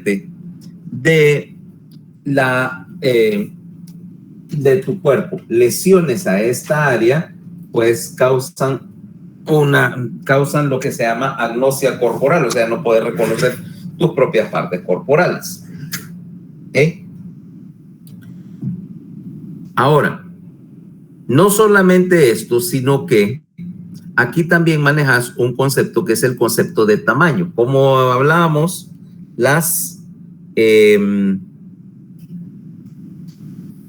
componente de de tu cuerpo, lesiones a esta área, pues causan lo que se llama agnosia corporal, o sea, no poder reconocer tus propias partes corporales. Ahora, no solamente esto, sino que aquí también manejas un concepto que es el concepto de tamaño. Como hablábamos,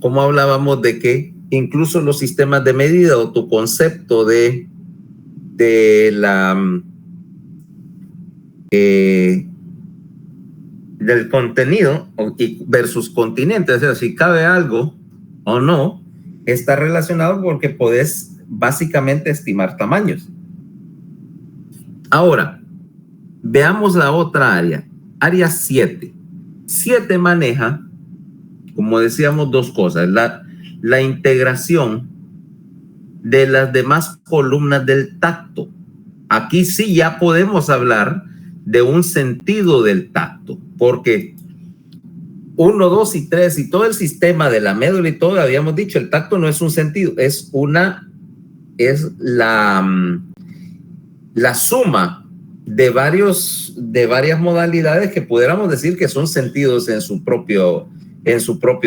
como hablábamos de que incluso los sistemas de medida o tu concepto del contenido versus continente, o sea, si cabe algo o no, está relacionado porque podés básicamente estimar tamaños. Ahora, veamos la otra área, área 7. 7 maneja, como decíamos, dos cosas, la integración de las demás columnas del tacto. Aquí sí ya podemos hablar de un sentido del tacto, porque 1, 2 y 3 y todo el sistema de la médula y todo, habíamos dicho, el tacto no es un sentido, es la suma de varias modalidades que pudiéramos decir que son sentidos en su propio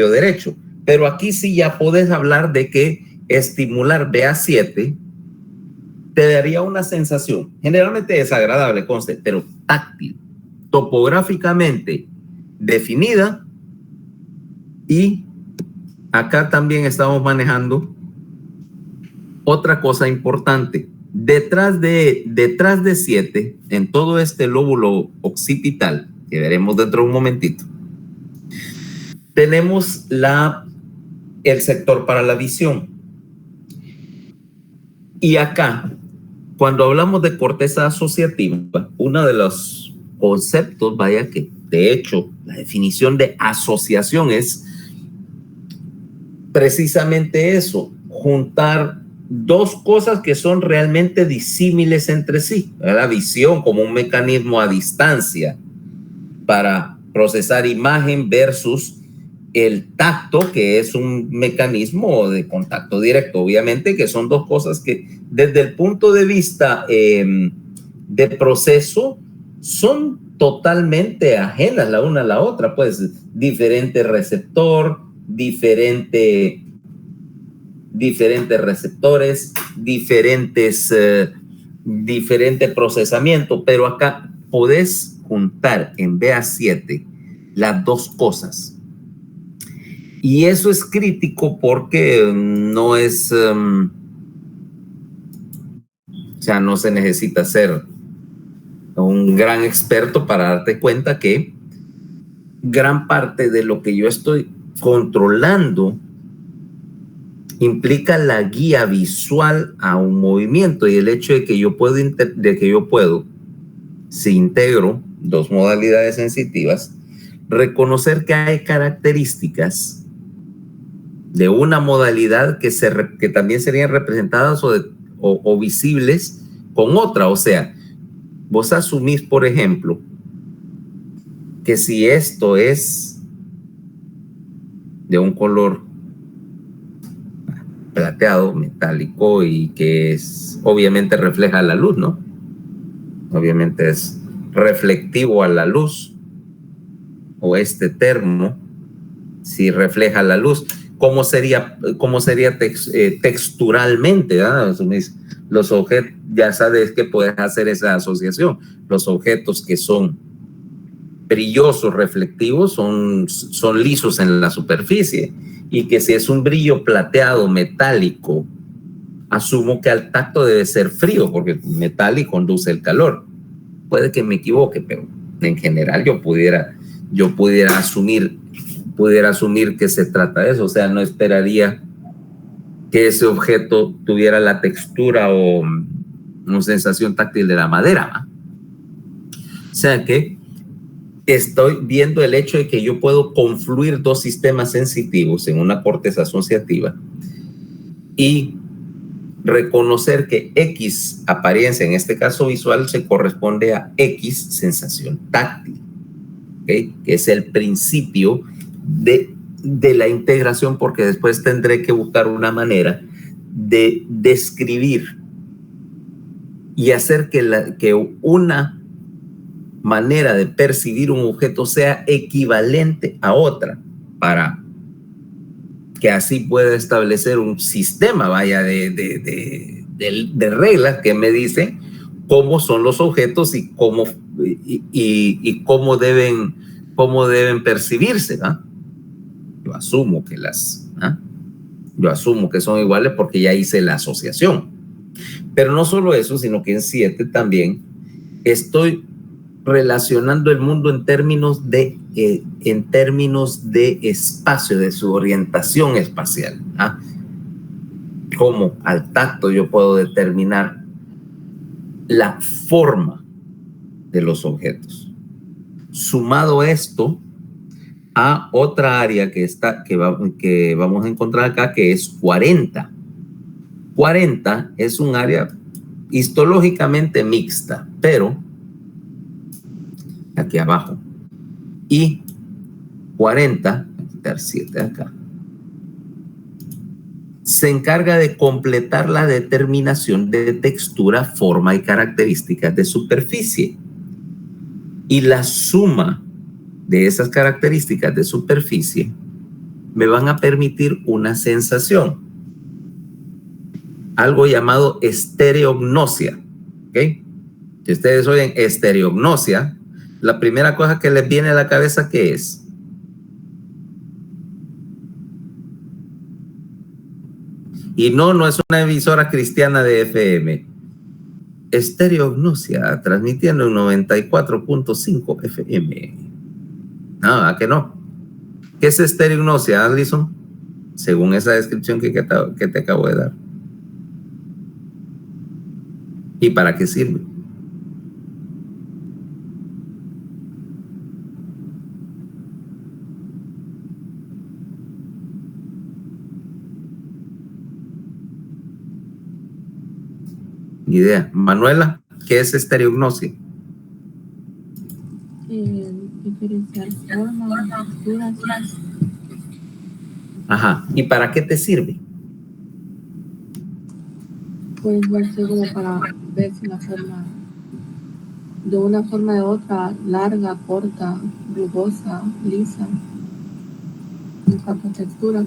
derecho. Pero aquí sí ya puedes hablar de que estimular BA7 te daría una sensación generalmente desagradable, conste, pero táctil, topográficamente definida. Y acá también estamos manejando otra cosa importante. Detrás de 7, en todo este lóbulo occipital, que veremos dentro de un momentito, tenemos el sector para la visión. Y acá, cuando hablamos de corteza asociativa, uno de los conceptos, vaya que de hecho la definición de asociación es precisamente eso, juntar dos cosas que son realmente disímiles entre sí. La visión como un mecanismo a distancia para procesar imagen versus el tacto, que es un mecanismo de contacto directo. Obviamente que son dos cosas que desde el punto de vista de proceso son totalmente ajenas la una a la otra, pues diferente receptor, diferentes receptores, diferente procesamiento, pero acá podés juntar en BA7 las dos cosas. Y eso es crítico porque no es, o sea, no se necesita ser un gran experto para darte cuenta que gran parte de lo que yo estoy controlando implica la guía visual a un movimiento y el hecho de que yo puedo, si integro dos modalidades sensitivas, reconocer que hay características de una modalidad que también serían representadas o visibles con otra. O sea, vos asumís, por ejemplo, que si esto es de un color plateado, metálico y que obviamente refleja la luz, ¿no? Obviamente es reflectivo a la luz, o este termo, si refleja la luz. ¿Cómo sería texturalmente? Los objetos, ya sabes que puedes hacer esa asociación. Los objetos que son brillosos, reflectivos, son lisos en la superficie. Y que si es un brillo plateado, metálico, asumo que al tacto debe ser frío, porque metal y conduce el calor. Puede que me equivoque, pero en general yo pudiera asumir que se trata de eso. O sea, no esperaría que ese objeto tuviera la textura o una sensación táctil de la madera, ¿va? O sea que estoy viendo el hecho de que yo puedo confluir dos sistemas sensitivos en una corteza asociativa y reconocer que X apariencia, en este caso visual, se corresponde a X sensación táctil. Que es el principio de la integración, porque después tendré que buscar una manera de describir y hacer que una manera de percibir un objeto sea equivalente a otra, para que así pueda establecer un sistema, vaya, de reglas que me dicen cómo son los objetos y cómo deben percibirse, ¿no? Yo asumo que son iguales porque ya hice la asociación. Pero no solo eso, sino que en 7 también estoy relacionando el mundo en términos de espacio, de su orientación espacial. Como al tacto yo puedo determinar la forma de los objetos. Sumado esto a otra área que vamos a encontrar acá, que es 40. 40 es un área histológicamente mixta, pero aquí abajo. Y 40, voy a quitar 7 acá, se encarga de completar la determinación de textura, forma y características de superficie. Y la suma de esas características de superficie me van a permitir una sensación, algo llamado estereognosia. ¿Okay? Si ustedes oyen estereognosia, la primera cosa que les viene a la cabeza, ¿qué es? Y no es una emisora cristiana de FM. Estereognosia, transmitiendo en 94.5 FM. No, ¿a qué no? ¿Qué es estereognosia, Alison? Según esa descripción que te acabo de dar. ¿Y para qué sirve? Idea. Manuela, ¿qué es estereognosia? Diferenciar formas, texturas. Ajá. ¿Y para qué te sirve? Pues no sé, como para ver si la forma, de una forma de otra, larga, corta, rugosa, lisa, en cuanto a textura.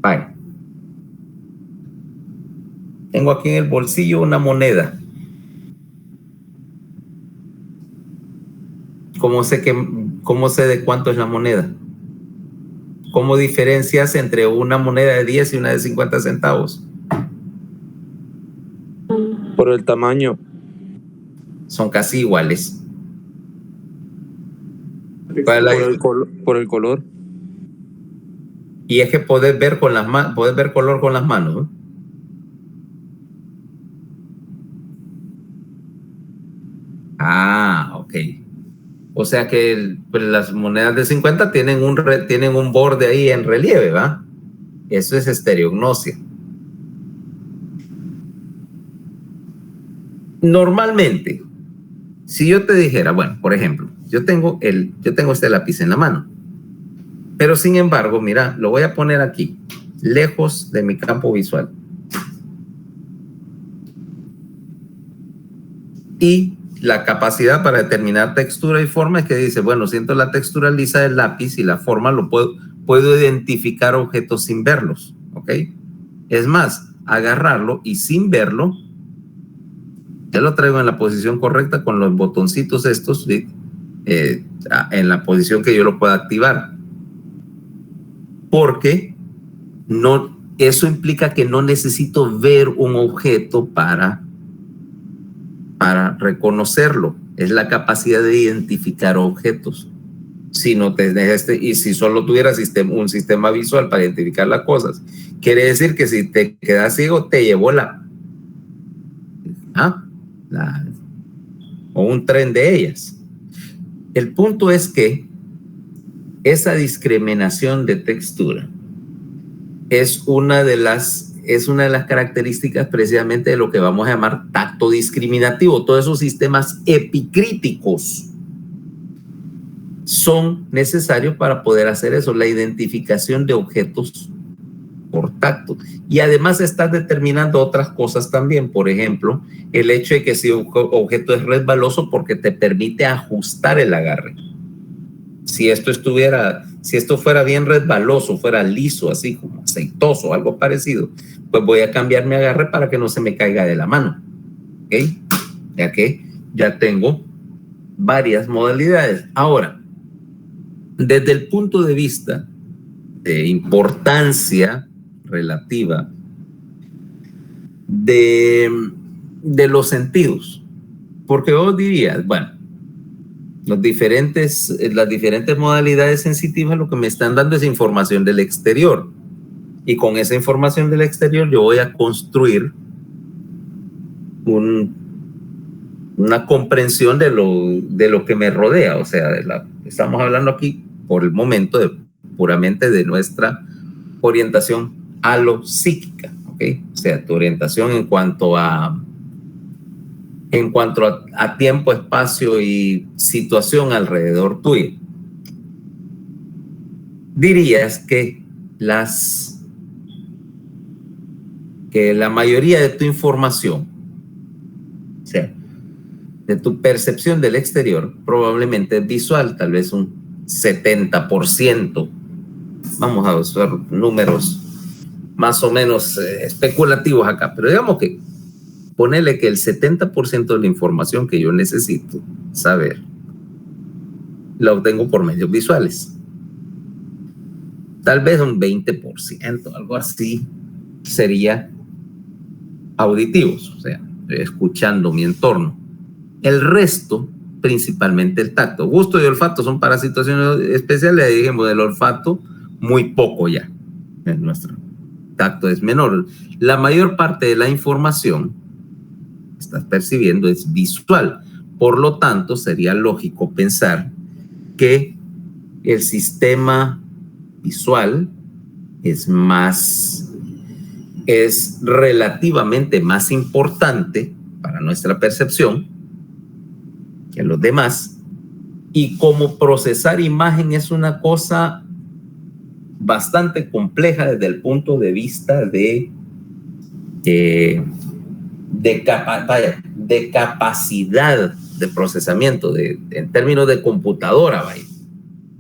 Vale. Tengo aquí en el bolsillo una moneda. ¿Cómo sé de cuánto es la moneda? ¿Cómo diferencias entre una moneda de 10 y una de 50 centavos? Por el tamaño. Son casi iguales. Por el color. Y es que podés ver color con las manos, ¿no? Ok. O sea que pues, las monedas de 50 tienen un borde ahí en relieve, ¿va? Eso es estereognosia. Normalmente, si yo te dijera, bueno, por ejemplo, yo tengo este lápiz en la mano, pero sin embargo, mira, lo voy a poner aquí, lejos de mi campo visual. Y la capacidad para determinar textura y forma es que dice, bueno, siento la textura lisa del lápiz y la forma puedo identificar objetos sin verlos, ¿ok? Es más, agarrarlo y sin verlo, ya lo traigo en la posición correcta con los botoncitos estos, en la posición que yo lo pueda activar. Porque eso implica que no necesito ver un objeto para reconocerlo. Es la capacidad de identificar objetos. Y si solo tuvieras un sistema visual para identificar las cosas, quiere decir que si te quedas ciego, te llevó o un tren de ellas. El punto es que esa discriminación de textura es una de las es una de las características precisamente de lo que vamos a llamar tacto discriminativo. Todos esos sistemas epicríticos son necesarios para poder hacer eso, la identificación de objetos por tacto. Y además estás determinando otras cosas también. Por ejemplo, el hecho de que si un objeto es resbaloso porque te permite ajustar el agarre. Si esto fuera bien resbaloso, fuera liso, así como aceitoso, algo parecido, pues voy a cambiar mi agarre para que no se me caiga de la mano. ¿Ok? Ya que ya tengo varias modalidades. Ahora, desde el punto de vista de importancia relativa de los sentidos, porque vos dirías, bueno, las diferentes modalidades sensitivas lo que me están dando es información del exterior, y con esa información del exterior yo voy a construir una comprensión de lo que me rodea. O sea, estamos hablando aquí por el momento puramente de nuestra orientación alopsíquica, ¿ok? O sea, tu orientación en cuanto a tiempo, espacio y situación alrededor tuyo. Dirías que la mayoría de tu información, o sea, de tu percepción del exterior, probablemente es visual, tal vez un 70%. Vamos a usar números más o menos especulativos acá, pero digamos que ponele que el 70% de la información que yo necesito saber la obtengo por medios visuales. Tal vez un 20%, algo así, sería auditivos, o sea, escuchando mi entorno. El resto, principalmente el tacto. Gusto y olfato son para situaciones especiales. Dijimos, del olfato, muy poco ya. Nuestro tacto es menor. La mayor parte de la información que estás percibiendo es visual. Por lo tanto, sería lógico pensar que el sistema visual es relativamente más importante para nuestra percepción que los demás, y como procesar imagen es una cosa bastante compleja desde el punto de vista de capacidad de procesamiento, en términos de computadora, vaya.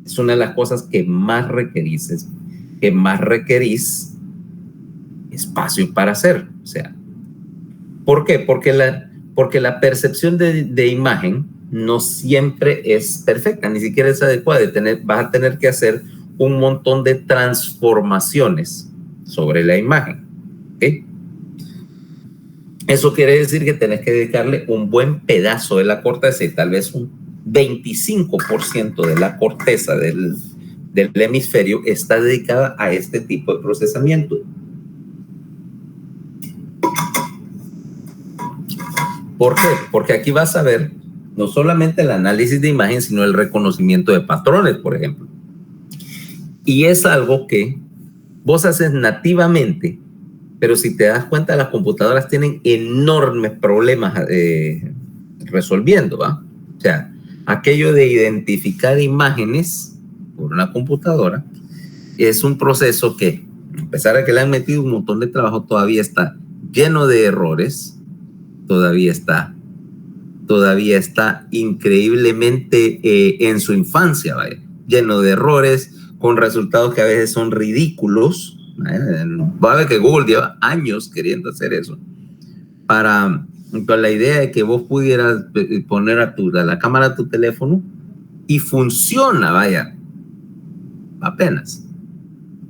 Es una de las cosas que más requerís espacio para hacer. O sea, ¿por qué? Porque la percepción de imagen no siempre es perfecta, ni siquiera es adecuada. Vas a tener que hacer un montón de transformaciones sobre la imagen. ¿Okay? Eso quiere decir que tenés que dedicarle un buen pedazo de la corteza, y tal vez un 25% de la corteza del hemisferio está dedicada a este tipo de procesamiento. ¿Por qué? Porque aquí vas a ver no solamente el análisis de imagen, sino el reconocimiento de patrones, por ejemplo. Y es algo que vos haces nativamente, pero si te das cuenta, las computadoras tienen enormes problemas resolviendo, ¿va? O sea, aquello de identificar imágenes por una computadora es un proceso que, a pesar de que le han metido un montón de trabajo, todavía está lleno de errores, todavía está increíblemente en su infancia, ¿vale? Lleno de errores, con resultados que a veces son ridículos. Va a ver que Google lleva años queriendo hacer eso, con la idea de que vos pudieras poner a la cámara de tu teléfono y funciona, vaya, apenas.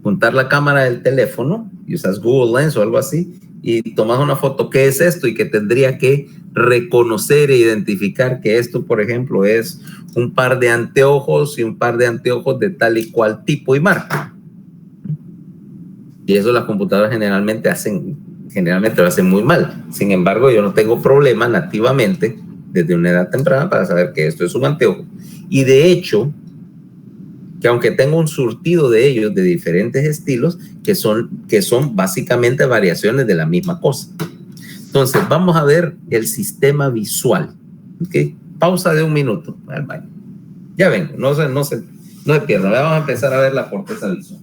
Juntar la cámara del teléfono y usas Google Lens o algo así y tomas una foto. ¿Qué es esto? Y que tendría que reconocer e identificar que esto, por ejemplo, es un par de anteojos y un par de anteojos de tal y cual tipo y marca. Y eso las computadoras generalmente lo hacen muy mal. Sin embargo, yo no tengo problema nativamente desde una edad temprana para saber que esto es un anteojo. Y de hecho, que aunque tengo un surtido de ellos de diferentes estilos, que son básicamente variaciones de la misma cosa. Entonces, vamos a ver el sistema visual. ¿Okay? Pausa de 1 minuto. Ya vengo, no se pierdan. Vamos a empezar a ver la corteza visual.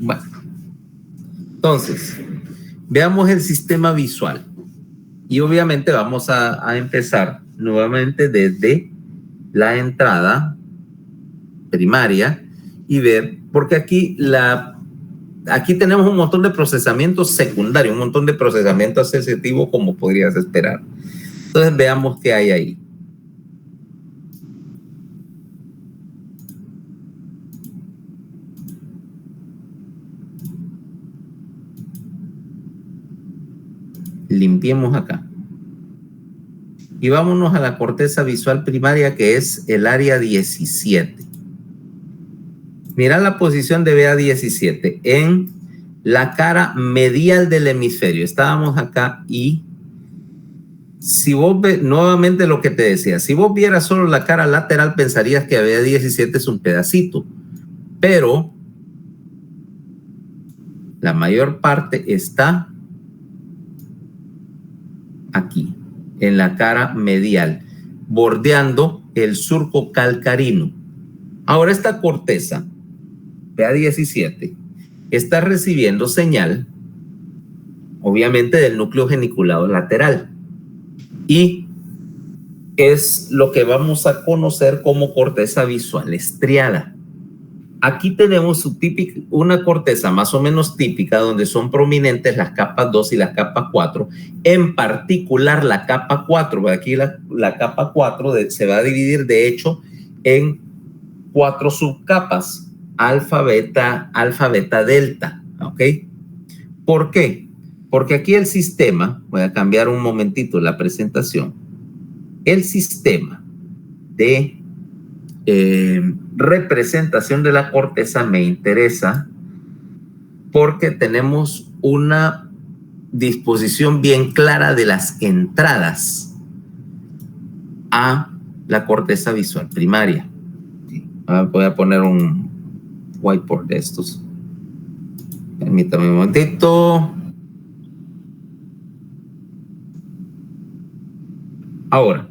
Bueno, entonces, veamos el sistema visual. Y obviamente vamos a empezar nuevamente desde la entrada primaria y ver, porque aquí aquí tenemos un montón de procesamiento secundario, un montón de procesamiento asociativo como podrías esperar. Entonces veamos qué hay ahí. Limpiemos acá. Y vámonos a la corteza visual primaria, que es el área 17. Mira la posición de BA17 en la cara medial del hemisferio. Estábamos acá y si vos ves, nuevamente lo que te decía, si vos vieras solo la cara lateral pensarías que BA17 es un pedacito, pero la mayor parte está aquí, en la cara medial, bordeando el surco calcarino. Ahora esta corteza, BA17, está recibiendo señal, obviamente, del núcleo geniculado lateral. Y es lo que vamos a conocer como corteza visual estriada. Aquí tenemos una corteza más o menos típica donde son prominentes las capas 2 y las capas 4. En particular la capa 4, aquí la capa 4 se va a dividir de hecho en 4 subcapas, alfa, beta, delta, ¿ok? ¿Por qué? Porque aquí el sistema, voy a cambiar un momentito la presentación, el sistema de representación de la corteza me interesa porque tenemos una disposición bien clara de las entradas a la corteza visual primaria. Voy a poner un whiteboard de estos. Permítame un momentito. Ahora,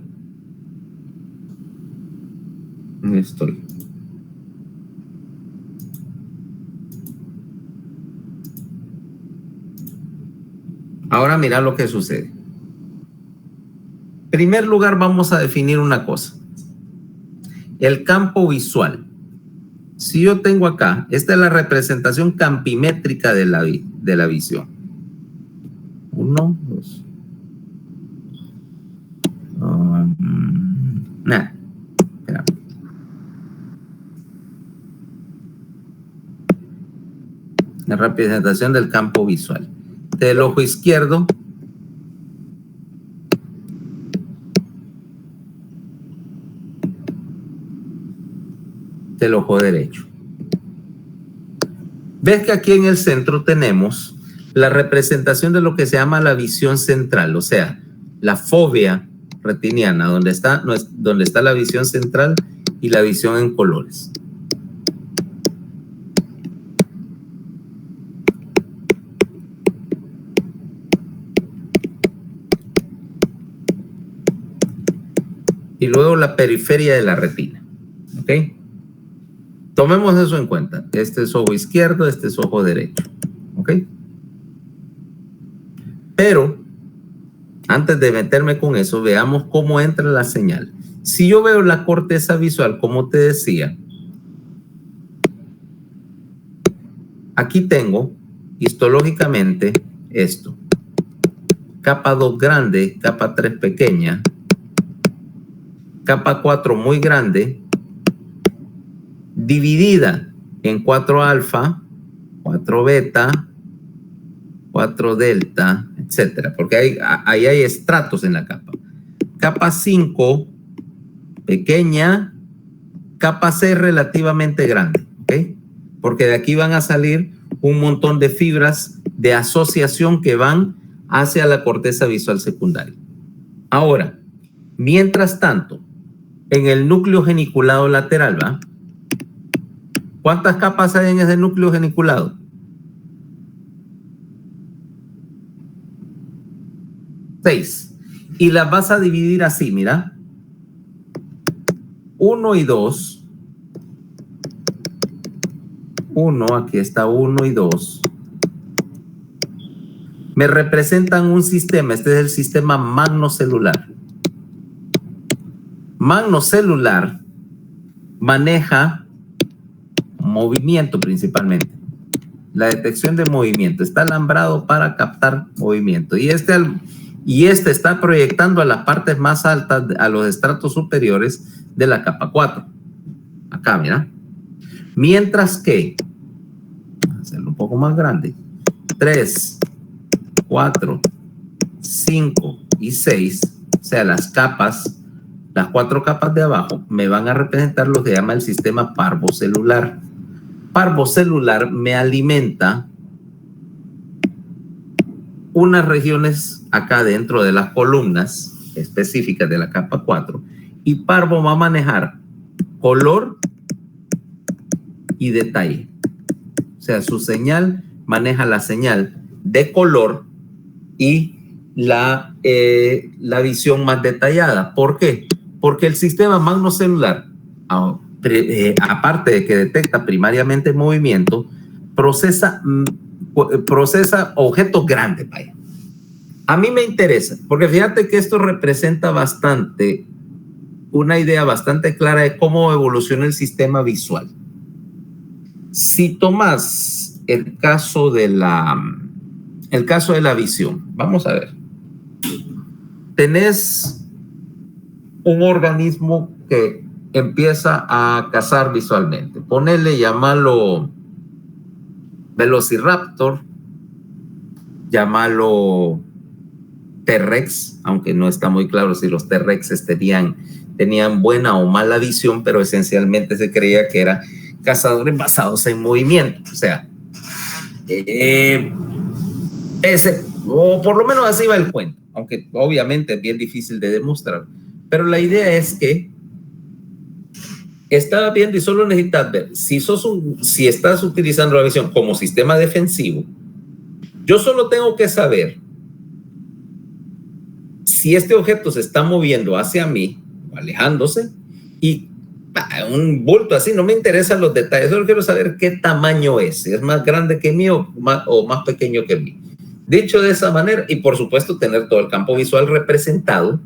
estoy. Ahora mira lo que sucede. En primer lugar, vamos a definir una cosa. El campo visual. Si yo tengo acá, esta es la representación campimétrica de la visión. 1, 2. Espera. La representación del campo visual. Del ojo izquierdo del ojo derecho. Ves que aquí en el centro tenemos la representación de lo que se llama la visión central, o sea, la fovea retiniana, donde está la visión central y la visión en colores. Y luego la periferia de la retina. ¿Ok? Tomemos eso en cuenta. Este es ojo izquierdo, este es ojo derecho. ¿Ok? Pero, antes de meterme con eso, veamos cómo entra la señal. Si yo veo la corteza visual, como te decía, aquí tengo histológicamente esto. Capa 2 grande, capa 3 pequeña, capa 4 muy grande, dividida en 4 alfa, 4 beta, 4 delta, etcétera, porque ahí hay estratos en la capa. Capa 5, pequeña, capa 6 relativamente grande, ¿ok? Porque de aquí van a salir un montón de fibras de asociación que van hacia la corteza visual secundaria. Ahora, mientras tanto, en el núcleo geniculado lateral, ¿va? ¿Cuántas capas hay en ese núcleo geniculado? 6. Y las vas a dividir así, mira. 1 y 2. 1, aquí está 1 y 2. Me representan un sistema. Este es el sistema magnocelular. Magnocelular maneja movimiento principalmente. la detección de movimiento. Está alambrado para captar movimiento. Y este está proyectando a las partes más altas, a los estratos superiores de la capa 4. Acá, mira. Mientras que, voy a hacerlo un poco más grande, 3, 4, 5 y 6, o sea, las 4 capas de abajo, me van a representar lo que llama el sistema parvocelular. Parvocelular me alimenta unas regiones acá dentro de las columnas específicas de la capa 4, y parvo va a manejar color y detalle. O sea, su señal maneja la señal de color y la visión más detallada. ¿Por qué? Porque el sistema magnocelular, aparte de que detecta primariamente movimiento, procesa objetos grandes. Vaya. A mí me interesa, porque fíjate que esto representa una idea bastante clara de cómo evoluciona el sistema visual. Si tomas el caso de la visión, vamos a ver. Tenés un organismo que empieza a cazar visualmente. Ponele, llámalo Velociraptor, llámalo T-Rex, aunque no está muy claro si los T-Rexes tenían buena o mala visión, pero esencialmente se creía que eran cazadores basados en movimiento. O sea, o por lo menos así va el cuento, aunque obviamente es bien difícil de demostrar. Pero la idea es que estás viendo y solo necesitas ver si estás utilizando la visión como sistema defensivo. Yo solo tengo que saber si este objeto se está moviendo hacia mí o alejándose, y un bulto así, no me interesan los detalles, solo quiero saber qué tamaño es, si es más grande que mí o más pequeño que mí. Dicho de esa manera, y por supuesto tener todo el campo visual representado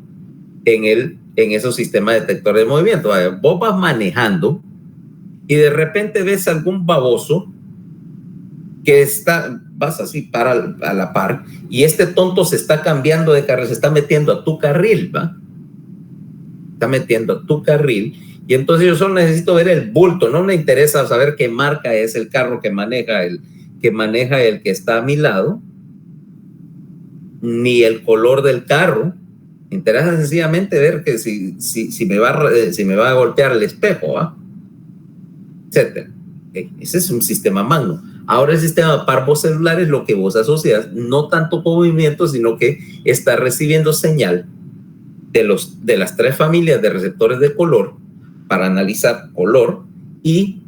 en esos sistemas detectores de movimiento. Vos vas manejando y de repente ves algún baboso que vas así a la par, y este tonto se está cambiando de carril, se está metiendo a tu carril, ¿va? Está metiendo a tu carril, y entonces yo solo necesito ver el bulto, no me interesa saber qué marca es el carro que maneja el que está a mi lado, ni el color del carro. Me interesa sencillamente ver que si me va a golpear el espejo, ¿va? Etcétera. Ese es un sistema magno. Ahora el sistema parvocelular es lo que vos asocias, no tanto con movimiento, sino que está recibiendo señal de las 3 familias de receptores de color para analizar color, y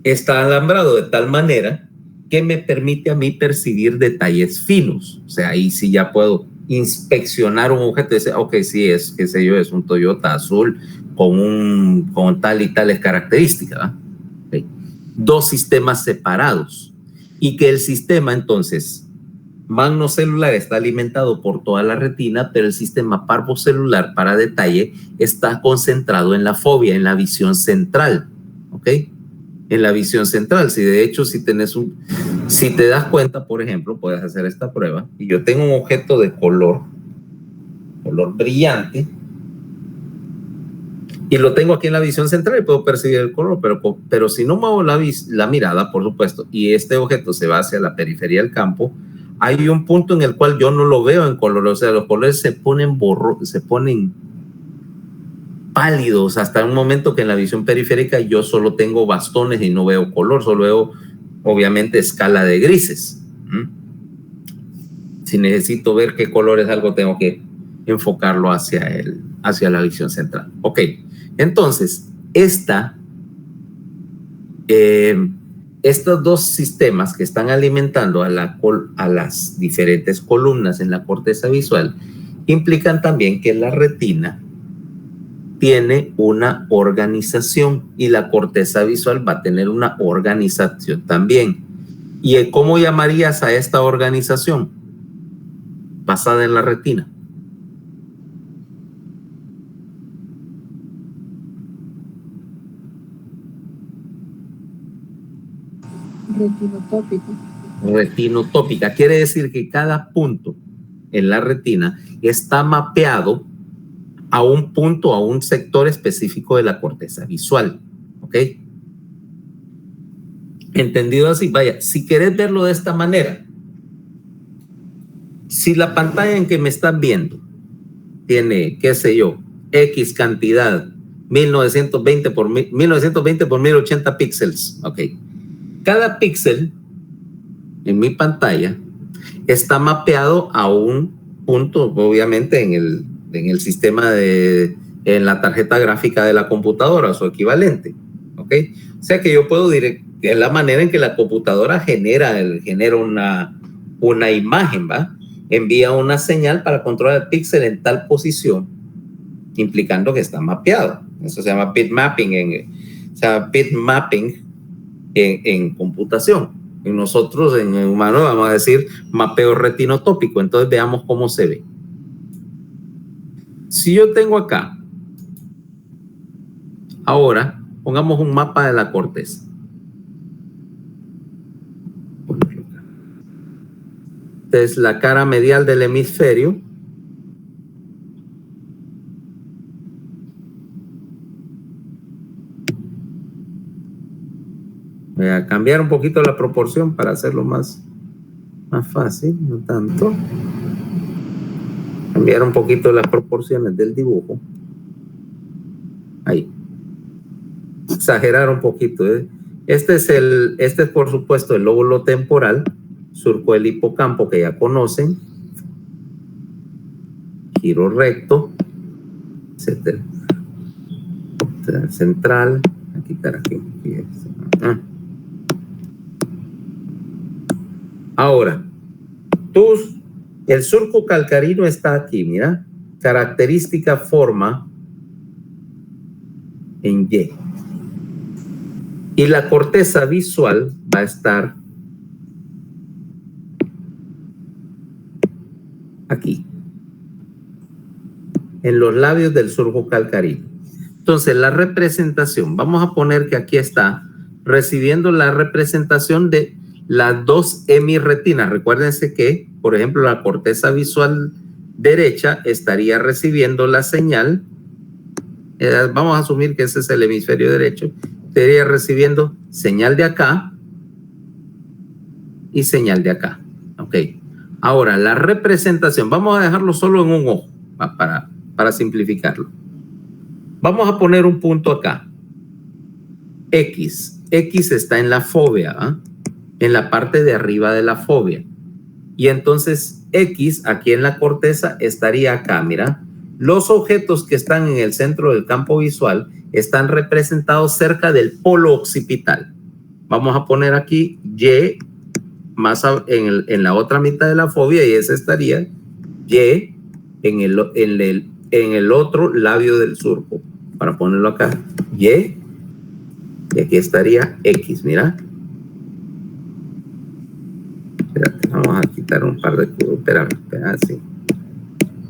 está alambrado de tal manera que me permite a mí percibir detalles finos. O sea, ahí sí ya puedo inspeccionar un objeto y decir, ok, sí es, qué sé yo, es un Toyota azul con tal y tales características, ¿verdad? Okay. 2 sistemas separados, y que el sistema entonces magnocelular está alimentado por toda la retina, pero el sistema parvocelular para detalle está concentrado en la fobia, en la visión central, ¿ok? En la visión central. Si de hecho, si te das cuenta, por ejemplo, puedes hacer esta prueba, y yo tengo un objeto de color brillante, y lo tengo aquí en la visión central y puedo percibir el color, pero si no muevo la mirada, por supuesto, y este objeto se va hacia la periferia del campo, hay un punto en el cual yo no lo veo en color. O sea, los colores se ponen pálidos hasta un momento que en la visión periférica yo solo tengo bastones y no veo color, solo veo obviamente escala de grises. Si necesito ver qué color es algo, tengo que enfocarlo hacia la visión central. Ok, entonces estos 2 sistemas que están alimentando a las diferentes columnas en la corteza visual implican también que la retina tiene una organización, y la corteza visual va a tener una organización también. ¿Y cómo llamarías a esta organización basada en la retina? Retinotópico. Retinotópica. Quiere decir que cada punto en la retina está mapeado a un punto, a un sector específico de la corteza visual. ¿Ok? Entendido así, vaya, si querés verlo de esta manera, si la pantalla en que me están viendo tiene, qué sé yo, X cantidad, 1920 por 1080 píxeles, ok. Cada píxel en mi pantalla está mapeado a un punto, obviamente en el sistema en la tarjeta gráfica de la computadora, su equivalente, ok. O sea que yo puedo es la manera en que la computadora genera una imagen, ¿va? Envía una señal para controlar el píxel en tal posición, implicando que está mapeado. Eso se llama bitmapping en computación. Y nosotros en humano vamos a decir mapeo retinotópico. Entonces veamos cómo se ve. Si yo tengo acá, ahora pongamos un mapa de la corteza. Esta es la cara medial del hemisferio. Voy a cambiar un poquito la proporción para hacerlo más fácil, no tanto. Cambiar un poquito las proporciones del dibujo. Ahí. Exagerar un poquito. Este es por supuesto el lóbulo temporal, surco del hipocampo que ya conocen, giro recto, etcétera. Central, a quitar aquí. Ahora, el surco calcarino está aquí, mira, característica forma en Y. Y la corteza visual va a estar aquí, en los labios del surco calcarino. Entonces, la representación, vamos a poner que aquí está recibiendo la representación de las dos hemirretinas. Recuérdense que, por ejemplo, la corteza visual derecha estaría recibiendo la señal. Vamos a asumir que ese es el hemisferio derecho. Estaría recibiendo señal de acá y señal de acá. Ok. Ahora, la representación, vamos a dejarlo solo en un ojo para simplificarlo. Vamos a poner un punto acá. X. X está en la fóvea, ¿eh? En la parte de arriba de la fóvea. Y entonces X, aquí en la corteza, estaría acá, mira. Los objetos que están en el centro del campo visual están representados cerca del polo occipital. Vamos a poner aquí Y más en la otra mitad de la fóvea, y ese estaría Y en el otro labio del surco. Para ponerlo acá, Y, y aquí estaría X, mira. Espérate, vamos a quitar un par de curvas. Espérame, así.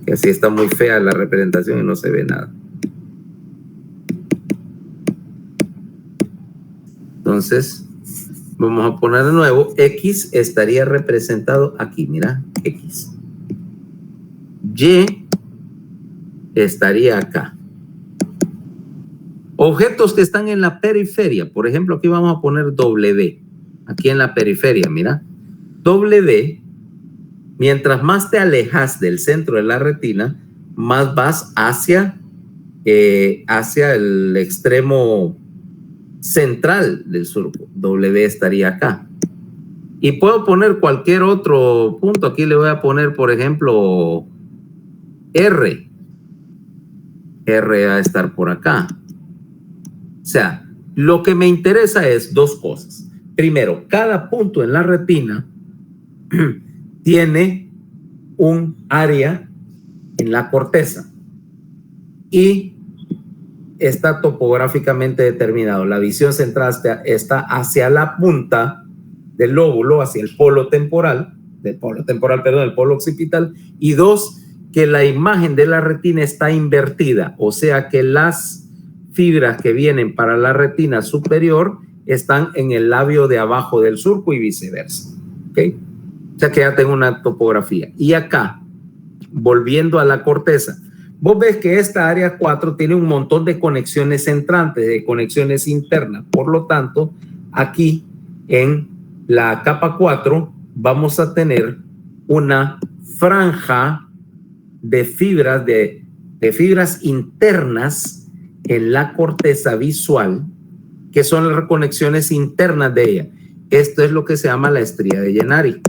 Que así está muy fea la representación y no se ve nada. Entonces, vamos a poner de nuevo. X estaría representado aquí, mira, X. Y estaría acá. Objetos que están en la periferia. Por ejemplo, aquí vamos a poner W. Aquí en la periferia, mira. W, mientras más te alejas del centro de la retina, más vas hacia el extremo central del surco. W estaría acá. Y puedo poner cualquier otro punto. Aquí le voy a poner, por ejemplo, R. R va a estar por acá. O sea, lo que me interesa es dos cosas. Primero, cada punto en la retina tiene un área en la corteza y está topográficamente determinado. La visión central está hacia la punta del lóbulo, hacia el polo temporal, el polo occipital, y dos, que la imagen de la retina está invertida, o sea que las fibras que vienen para la retina superior están en el labio de abajo del surco y viceversa. ¿Okay? O sea que ya tengo una topografía. Y acá, volviendo a la corteza, vos ves que esta área 4 tiene un montón de conexiones entrantes, de conexiones internas. Por lo tanto, aquí en la capa 4 vamos a tener una franja de fibras, de fibras internas en la corteza visual, que son las conexiones internas de ella. Esto es lo que se llama la estría de Gennari.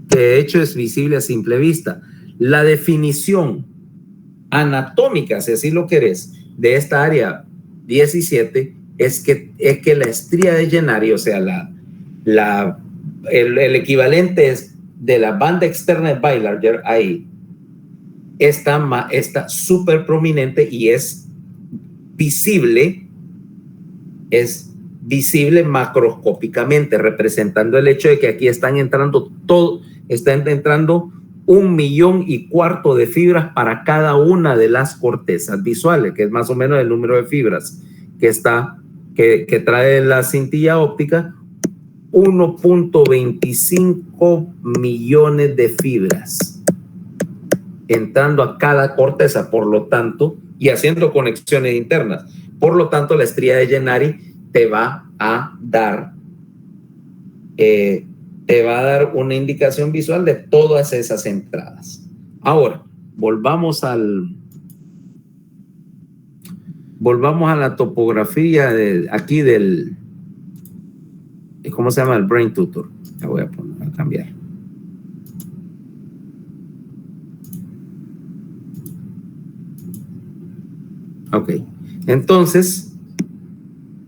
Que de hecho es visible a simple vista. La definición anatómica, si así lo querés, de esta área 17 es que la estría de Gennari, o sea, el equivalente es de la banda externa de Beilanger, ahí está súper prominente y es visible macroscópicamente, representando el hecho de que aquí están entrando 1,4 millones de fibras para cada una de las cortezas visuales, que es más o menos el número de fibras que trae la cintilla óptica. 1.25 millones de fibras entrando a cada corteza, por lo tanto, y haciendo conexiones internas. Por lo tanto, la estría de Gennari te va a dar una indicación visual de todas esas entradas. Ahora, volvamos a la topografía aquí del, ¿cómo se llama? El Brain Tutor. La voy a cambiar. Ok, entonces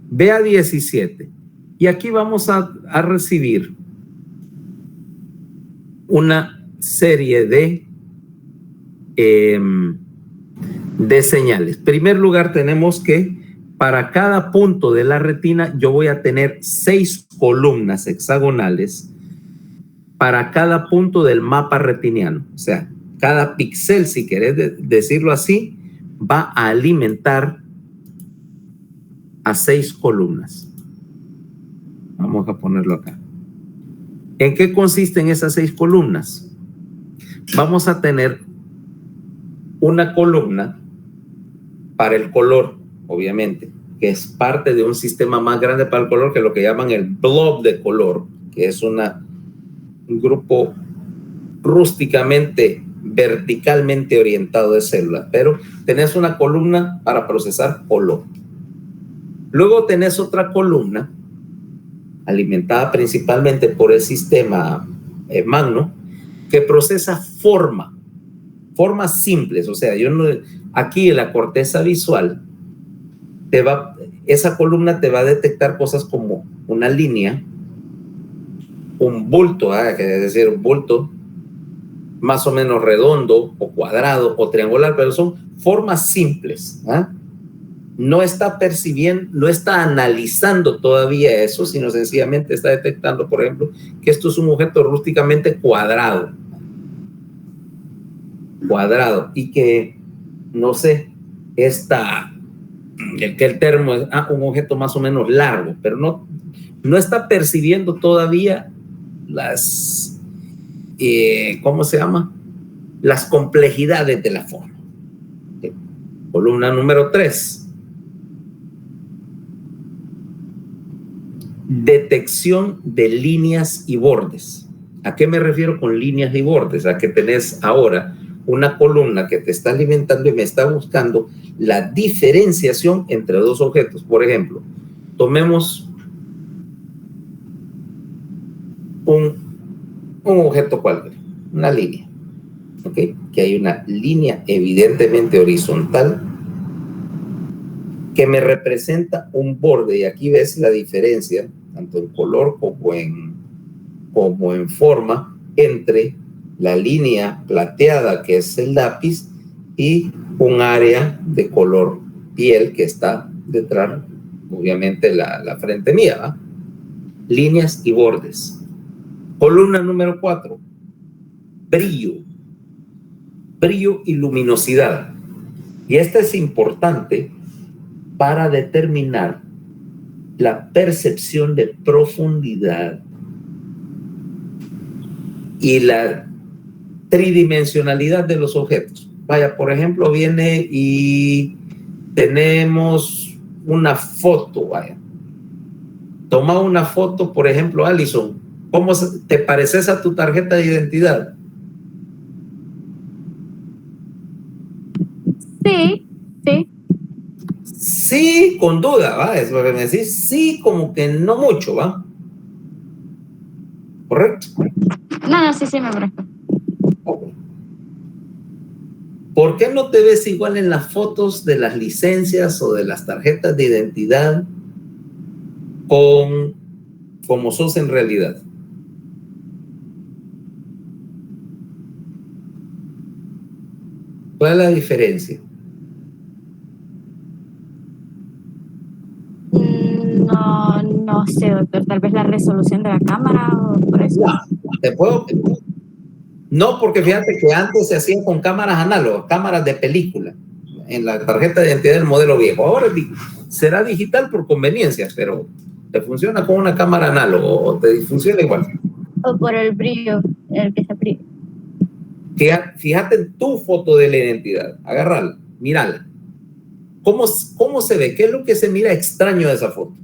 vea 17 y aquí vamos a recibir una serie de señales. En primer lugar, tenemos que para cada punto de la retina yo voy a tener 6 columnas hexagonales para cada punto del mapa retiniano. O sea, cada píxel, si querés decirlo así, va a alimentar a 6 columnas. Vamos a ponerlo acá. ¿En qué consisten esas 6 columnas? Vamos a tener una columna para el color, obviamente, que es parte de un sistema más grande para el color, que es lo que llaman el blob de color, que es un grupo rústicamente, verticalmente orientado de células, pero tenés una columna para procesar color. Luego tenés otra columna alimentada principalmente por el sistema magno, que procesa formas simples. O sea, aquí en la corteza visual esa columna te va a detectar cosas como una línea, un bulto, es decir, un bulto más o menos redondo o cuadrado o triangular, pero son formas simples. No está percibiendo, no está analizando todavía eso, sino sencillamente está detectando, por ejemplo, que esto es un objeto rústicamente cuadrado y que, no sé, que el termo es un objeto más o menos largo, pero no está percibiendo todavía ¿cómo se llama? Las complejidades de la forma. Columna número 3. Detección de líneas y bordes. ¿A qué me refiero con líneas y bordes? A que tenés ahora una columna que te está alimentando y me está buscando la diferenciación entre dos objetos. Por ejemplo, tomemos un objeto cualquiera, una línea, ¿okay? Que hay una línea evidentemente horizontal que me representa un borde, y aquí ves la diferencia, tanto en color como en forma, entre la línea plateada, que es el lápiz, y un área de color piel que está detrás, obviamente, la frente mía, ¿va? Líneas y bordes. Columna número 4, brillo y luminosidad. Y esta es importante para determinar la percepción de profundidad y la tridimensionalidad de los objetos. Vaya, por ejemplo, viene y tenemos una foto, vaya. Toma una foto, por ejemplo, Alison. ¿Cómo te pareces a tu tarjeta de identidad? Sí, sí. Sí, con duda, ¿va? Es lo que me decís. Sí, como que no mucho, ¿va? ¿Correcto? No, sí, me parezco. ¿Por qué no te ves igual en las fotos de las licencias o de las tarjetas de identidad con como sos en realidad? ¿Cuál es la diferencia? No sé, doctor, tal vez la resolución de la cámara o por eso. ¿Te puedo? No, porque fíjate que antes se hacían con cámaras análogas, cámaras de película, en la tarjeta de identidad del modelo viejo. Ahora será digital por conveniencia, pero te funciona con una cámara análoga o te funciona igual. O por el brillo, el que se brilla. Fíjate en tu foto de la identidad, agárrala, mírala. ¿Cómo se ve? ¿Qué es lo que se mira extraño de esa foto?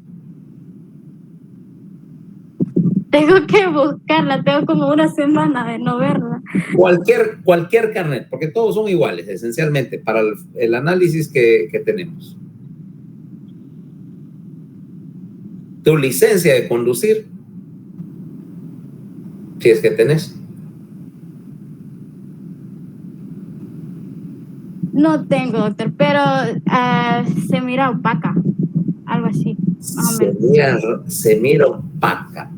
Tengo que buscarla, tengo como una semana de no verla. Cualquier carnet, porque todos son iguales, esencialmente, para el análisis que tenemos. Tu licencia de conducir, si es que tenés. No tengo, doctor, pero se mira opaca, algo así, más o menos. Se mira opaca.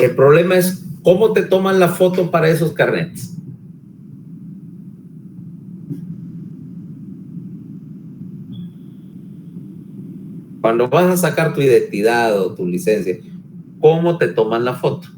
El problema es cómo te toman la foto para esos carnets. Cuando vas a sacar tu identidad o tu licencia, ¿cómo te toman la foto?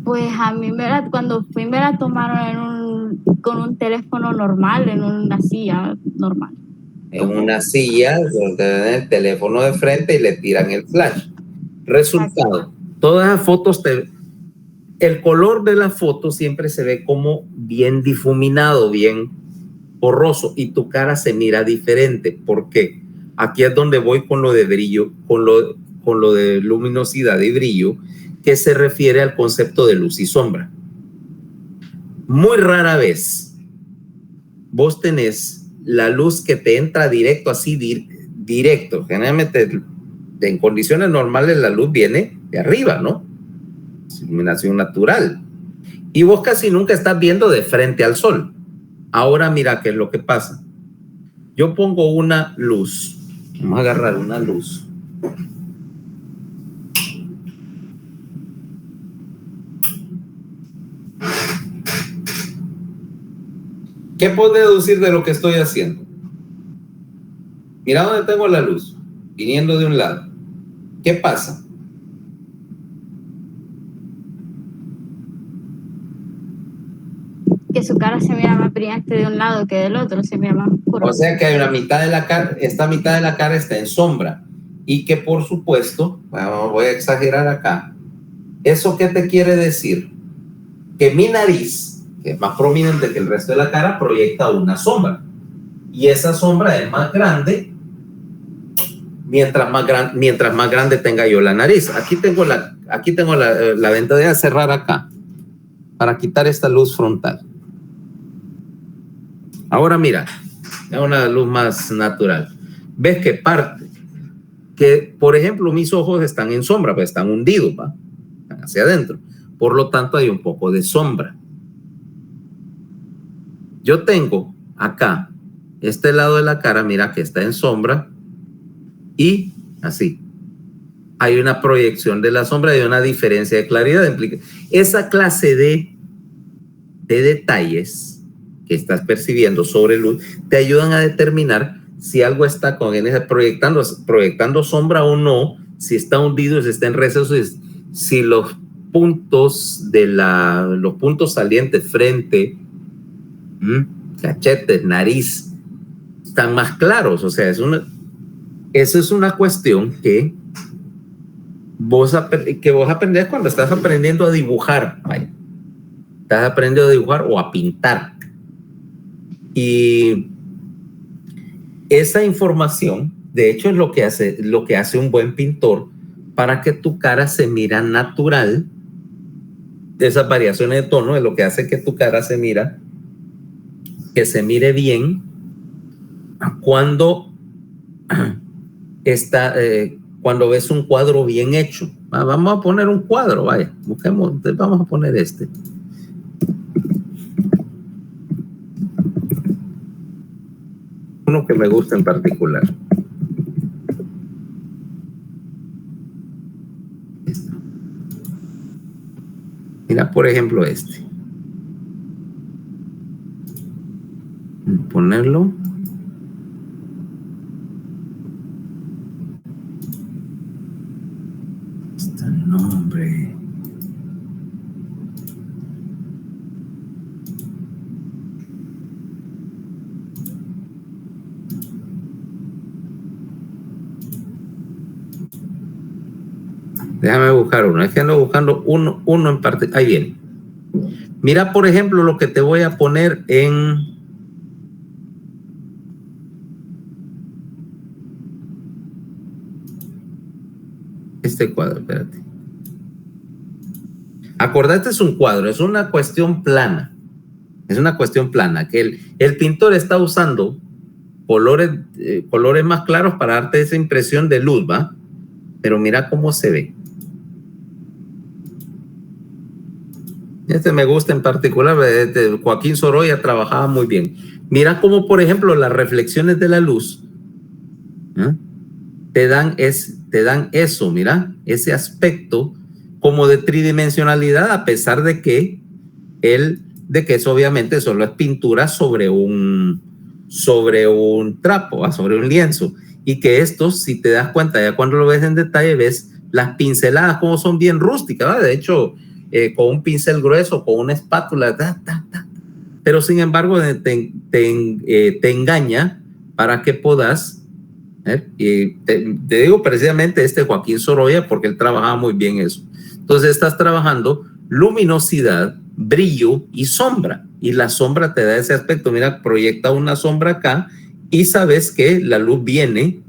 Pues a mí cuando fui me la tomaron con un teléfono normal, en una silla normal. En una silla donde tienen el teléfono de frente y le tiran el flash. Resultado, todas las fotos, el color de la foto siempre se ve como bien difuminado, bien borroso, y tu cara se mira diferente. ¿Por qué? Aquí es donde voy con lo de brillo, con lo de luminosidad y brillo, que se refiere al concepto de luz y sombra. Muy rara vez vos tenés la luz que te entra directo, así directo. Generalmente en condiciones normales la luz viene de arriba, ¿no? Es iluminación natural. Y vos casi nunca estás viendo de frente al sol. Ahora mira qué es lo que pasa. Yo pongo una luz. Vamos a agarrar una luz. ¿Qué puedo deducir de lo que estoy haciendo? Mira dónde tengo la luz, viniendo de un lado. ¿Qué pasa? Que su cara se mira más brillante de un lado que del otro, se mira más oscuro. O sea que hay una mitad de la cara, esta mitad de la cara está en sombra. Y que por supuesto, bueno, voy a exagerar acá. ¿Eso qué te quiere decir? Que mi nariz, que es más prominente que el resto de la cara, proyecta una sombra. Y esa sombra es más grande mientras más grande tenga yo la nariz. Aquí tengo la ventana, cerrar acá para quitar esta luz frontal. Ahora mira, es una luz más natural. Ves que por ejemplo, mis ojos están en sombra, pues están hundidos, ¿va? Están hacia adentro. Por lo tanto, hay un poco de sombra. Yo tengo acá, este lado de la cara, mira que está en sombra y así. Hay una proyección de la sombra y una diferencia de claridad. Esa clase de detalles que estás percibiendo sobre luz te ayudan a determinar si algo está proyectando sombra o no, si está hundido, si está en receso, si los puntos los puntos salientes, frente, cachetes, nariz, están más claros. O sea, eso es una cuestión que vos aprendés cuando estás aprendiendo a dibujar. Vaya. Estás aprendiendo a dibujar o a pintar. Y esa información, de hecho, es lo que hace un buen pintor para que tu cara se mira natural. Esas variaciones de tono es lo que hace que tu cara se mire bien cuando cuando ves un cuadro bien hecho. Vamos a poner un cuadro, vaya, vamos a poner este. Uno que me gusta en particular. Mira, por ejemplo, este. Ponerlo. Está el nombre. Déjame buscar uno. Es que ando buscando uno en parte. Ahí viene. Mira, por ejemplo, lo que te voy a poner en este cuadro. Espérate. Acordate, es un cuadro, es una cuestión plana. Es una cuestión plana que el pintor está usando colores más claros para darte esa impresión de luz, ¿va? Pero mira cómo se ve. Este me gusta en particular. Joaquín Sorolla trabajaba muy bien. Mira cómo, por ejemplo, las reflexiones de la luz te dan eso, mira, ese aspecto como de tridimensionalidad, a pesar de que eso obviamente solo es pintura sobre un trapo, sobre un lienzo. Y que esto, si te das cuenta, ya cuando lo ves en detalle, ves las pinceladas como son bien rústicas, ¿verdad? De hecho, con un pincel grueso, con una espátula, pero sin embargo te engaña para que puedas, y te digo precisamente Joaquín Sorolla, porque él trabajaba muy bien eso. Entonces estás trabajando luminosidad, brillo y sombra, y la sombra te da ese aspecto. Mira, proyecta una sombra acá y sabes que la luz viene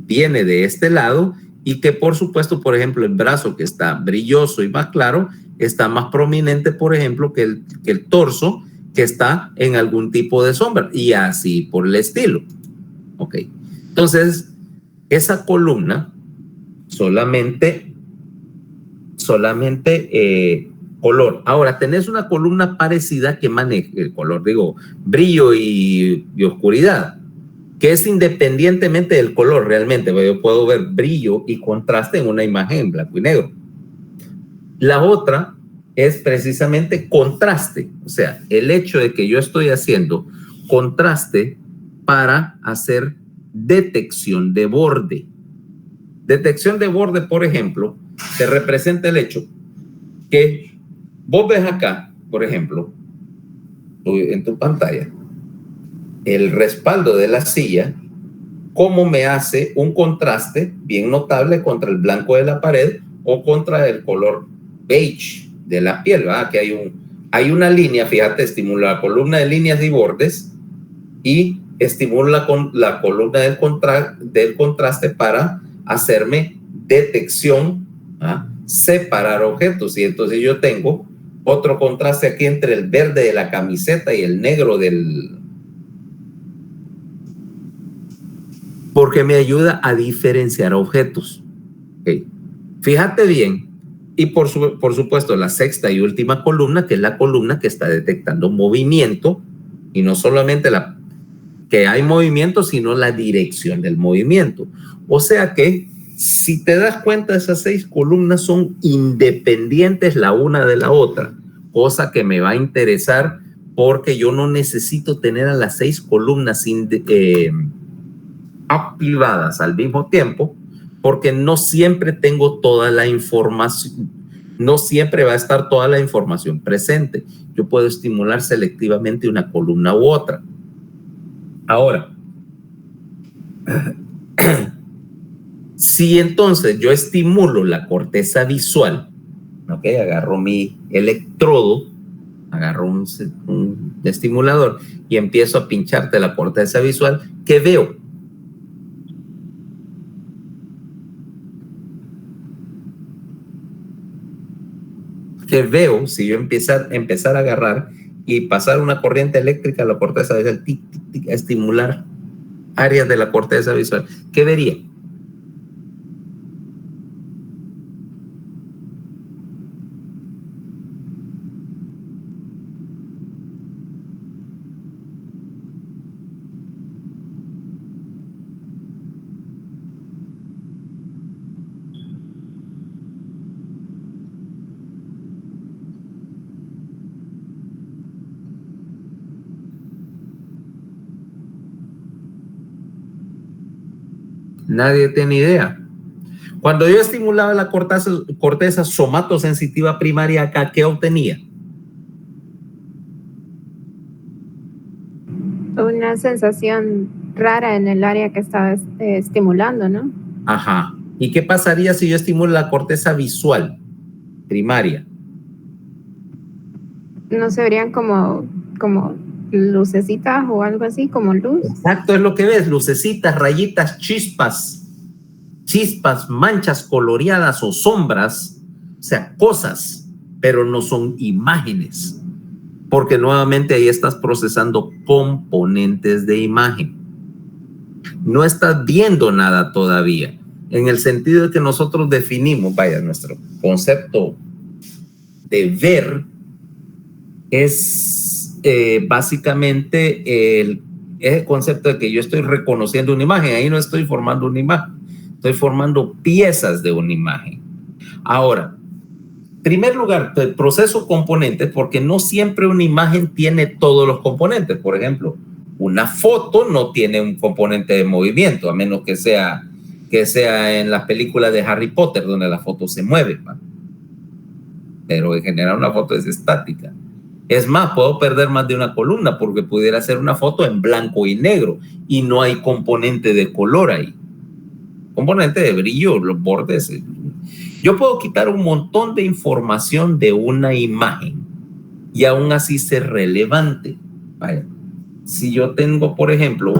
de este lado, y que por supuesto, por ejemplo, el brazo, que está brilloso y más claro, está más prominente, por ejemplo, que el torso, que está en algún tipo de sombra, y así por el estilo. Ok. Entonces, esa columna solamente color. Ahora, tenés una columna parecida que maneja el color, brillo y oscuridad, que es independientemente del color realmente. Yo puedo ver brillo y contraste en una imagen en blanco y negro. La otra es precisamente contraste, o sea, el hecho de que yo estoy haciendo contraste para hacer detección de borde. Detección de borde, por ejemplo, te representa el hecho que vos ves acá, por ejemplo, en tu pantalla, el respaldo de la silla, cómo me hace un contraste bien notable contra el blanco de la pared o contra el color beige de la piel, ¿verdad? Que hay una línea, fíjate, estimula la columna de líneas y bordes y estimula la columna del contraste para hacerme detección, separar objetos. Y entonces yo tengo otro contraste aquí entre el verde de la camiseta y el negro porque me ayuda a diferenciar objetos. Okay. Fíjate bien, y por supuesto la sexta y última columna, que es la columna que está detectando movimiento, y no solamente que hay movimiento, sino la dirección del movimiento. O sea que, si te das cuenta, esas 6 columnas son independientes la una de la otra, cosa que me va a interesar porque yo no necesito tener a las 6 columnas activadas al mismo tiempo, porque no siempre tengo toda la información, no siempre va a estar toda la información presente. Yo puedo estimular selectivamente una columna u otra. Ahora, si entonces yo estimulo la corteza visual, ¿ok? Agarro mi electrodo, agarro un estimulador y empiezo a pincharte la corteza visual, ¿qué veo? ¿Qué veo si yo empezar a agarrar y pasar una corriente eléctrica a la corteza visual, tic, tic, tic, a estimular áreas de la corteza visual? ¿Qué vería? Nadie tiene idea. Cuando yo estimulaba la corteza somatosensitiva primaria acá, ¿qué obtenía? Una sensación rara en el área que estaba estimulando, ¿no? Ajá. ¿Y qué pasaría si yo estimulo la corteza visual primaria? ¿No se verían como lucecitas o algo así, como luz? Exacto, es lo que ves, lucecitas, rayitas, chispas, manchas coloreadas o sombras, o sea, cosas, pero no son imágenes, porque nuevamente ahí estás procesando componentes de imagen. No estás viendo nada todavía, en el sentido de que nosotros definimos, vaya, nuestro concepto de ver es básicamente el concepto de que yo estoy reconociendo una imagen. Ahí no estoy formando una imagen, estoy formando piezas de una imagen. Ahora, en primer lugar, el proceso componente, porque no siempre una imagen tiene todos los componentes. Por ejemplo, una foto no tiene un componente de movimiento, a menos que sea en las películas de Harry Potter, donde la foto se mueve, ¿va? Pero en general una foto es estática. Es más, puedo perder más de una columna porque pudiera ser una foto en blanco y negro y no hay componente de color ahí. Componente de brillo, los bordes. Yo puedo quitar un montón de información de una imagen y aún así ser relevante. Vaya. Si yo tengo, por ejemplo,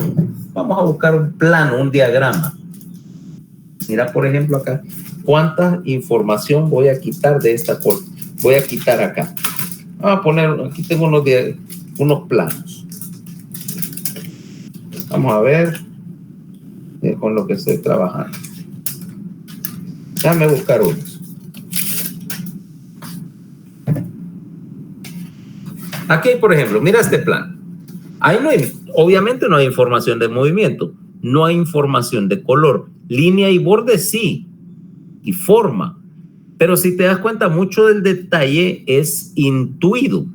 vamos a buscar un plano, un diagrama. Mira, por ejemplo, acá. ¿Cuánta información voy a quitar de esta cosa? Voy a quitar acá. Vamos a poner, aquí tengo unos planos. Vamos a ver con lo que estoy trabajando. Déjame buscar unos. Aquí, por ejemplo, mira este plano. Ahí obviamente no hay información de movimiento, no hay información de color. Línea y borde sí, y forma. Pero si te das cuenta, mucho del detalle es intuido,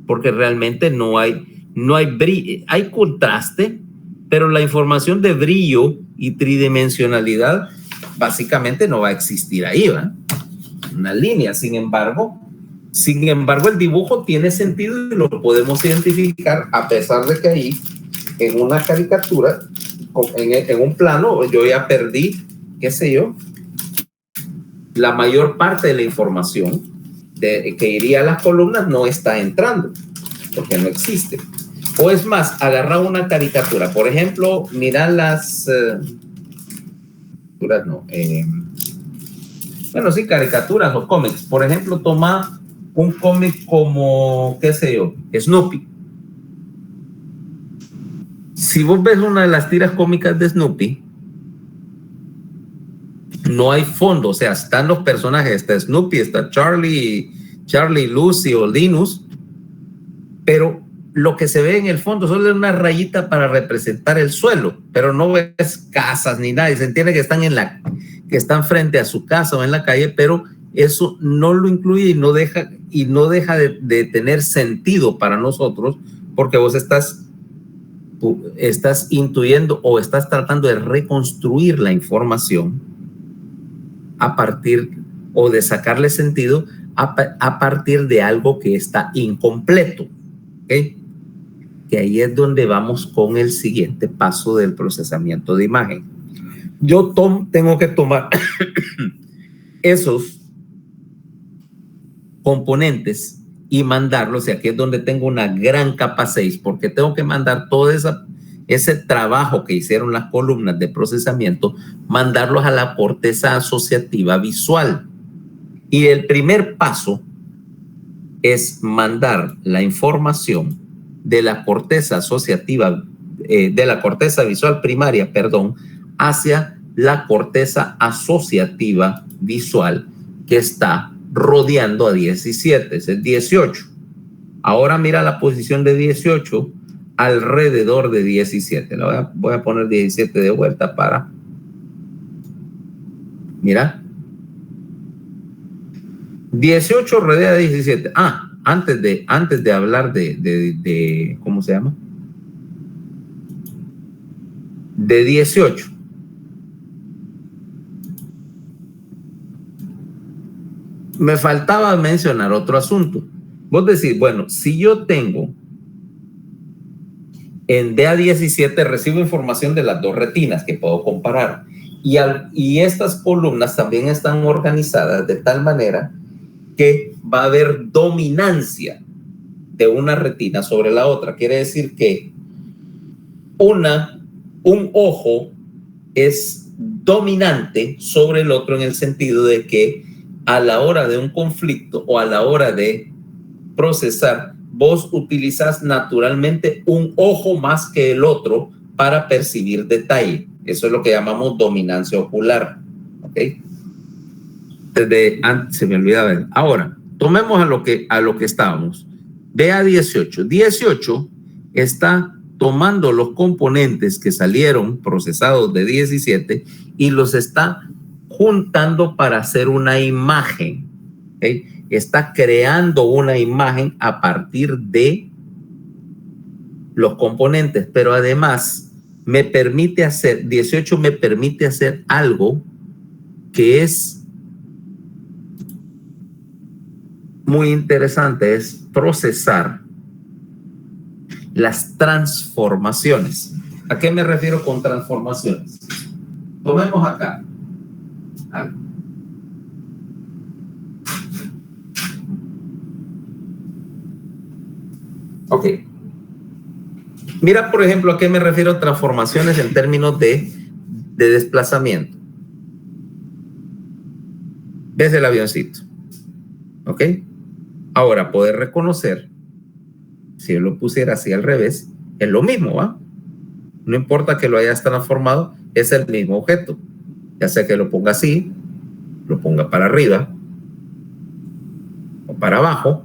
porque realmente no hay brillo, hay contraste, pero la información de brillo y tridimensionalidad básicamente no va a existir ahí, ¿va? Una línea. Sin embargo, el dibujo tiene sentido y lo podemos identificar, a pesar de que ahí, en una caricatura, en un plano, yo ya perdí, qué sé yo, la mayor parte de la información que iría a las columnas no está entrando, porque no existe. O es más, agarrar una caricatura. Por ejemplo, mira las... caricaturas o cómics. Por ejemplo, toma un cómic como, qué sé yo, Snoopy. Si vos ves una de las tiras cómicas de Snoopy, no hay fondo, o sea, están los personajes, está Snoopy, está Charlie, Lucy o Linus, pero lo que se ve en el fondo solo es una rayita para representar el suelo, pero no ves casas ni nada, y se entiende que están frente a su casa o en la calle, pero eso no lo incluye y no deja y no deja de tener sentido para nosotros, porque vos estás intuyendo o estás tratando de reconstruir la información a partir o de sacarle sentido a partir de algo que está incompleto. ¿Okay? Que ahí es donde vamos con el siguiente paso del procesamiento de imagen. Yo tengo que tomar esos componentes y mandarlos, y aquí es donde tengo una gran capa 6, porque tengo que mandar todo ese trabajo que hicieron las columnas de procesamiento, mandarlos a la corteza asociativa visual. Y el primer paso es mandar la información de la corteza asociativa, de la corteza visual primaria, perdón, hacia la corteza asociativa visual que está rodeando a 17, ese es 18. Ahora mira la posición de 18 alrededor de 17. Voy a poner 17 de vuelta para... Mira. 18 rodea 17. Antes de hablar de ¿cómo se llama? De 18. Me faltaba mencionar otro asunto. Vos decís, bueno, si yo tengo en DA17 recibo información de las dos retinas que puedo comparar y estas columnas también están organizadas de tal manera que va a haber dominancia de una retina sobre la otra. Quiere decir que un ojo es dominante sobre el otro en el sentido de que a la hora de un conflicto o a la hora de procesar, vos utilizás naturalmente un ojo más que el otro para percibir detalle. Eso es lo que llamamos dominancia ocular. ¿Ok? Se me olvidaba. Ahora, tomemos a lo que estábamos. Vea 18. 18 está tomando los componentes que salieron procesados de 17 y los está juntando para hacer una imagen. ¿Okay? Está creando una imagen a partir de los componentes, pero además me permite hacer, 18 me permite hacer algo que es muy interesante, es procesar las transformaciones. ¿A qué me refiero con transformaciones? Tomemos acá. Ok. Mira, por ejemplo, a qué me refiero a transformaciones en términos de desplazamiento. Ves el avioncito. Ok. Ahora, poder reconocer, si yo lo pusiera así al revés, es lo mismo, ¿va? No importa que lo hayas transformado, es el mismo objeto. Ya sea que lo ponga así, lo ponga para arriba o para abajo,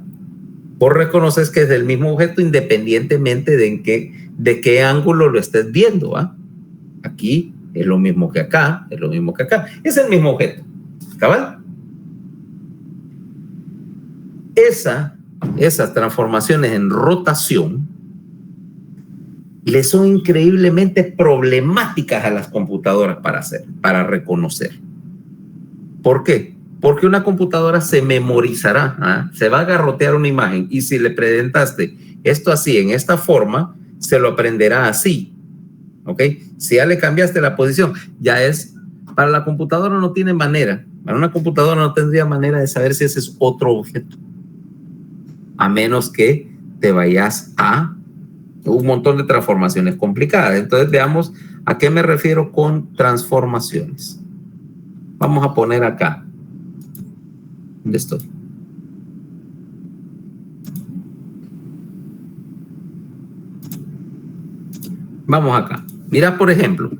vos reconoces que es el mismo objeto independientemente de qué ángulo lo estés viendo, ¿va? Aquí es lo mismo que acá, es lo mismo que acá. Es el mismo objeto, ¿cabal? Esas transformaciones en rotación le son increíblemente problemáticas a las computadoras para reconocer. ¿Por qué? Porque una computadora se memorizará, se va a garrotear una imagen y si le presentaste esto así, en esta forma, se lo aprenderá así. ¿Ok? Si ya le cambiaste la posición, ya es, para la computadora no tiene manera, para una computadora no tendría manera de saber si ese es otro objeto, a menos que te vayas a un montón de transformaciones complicadas. Entonces veamos a qué me refiero con transformaciones. Vamos a poner acá. ¿Dónde estoy? Vamos acá. Mira, por ejemplo.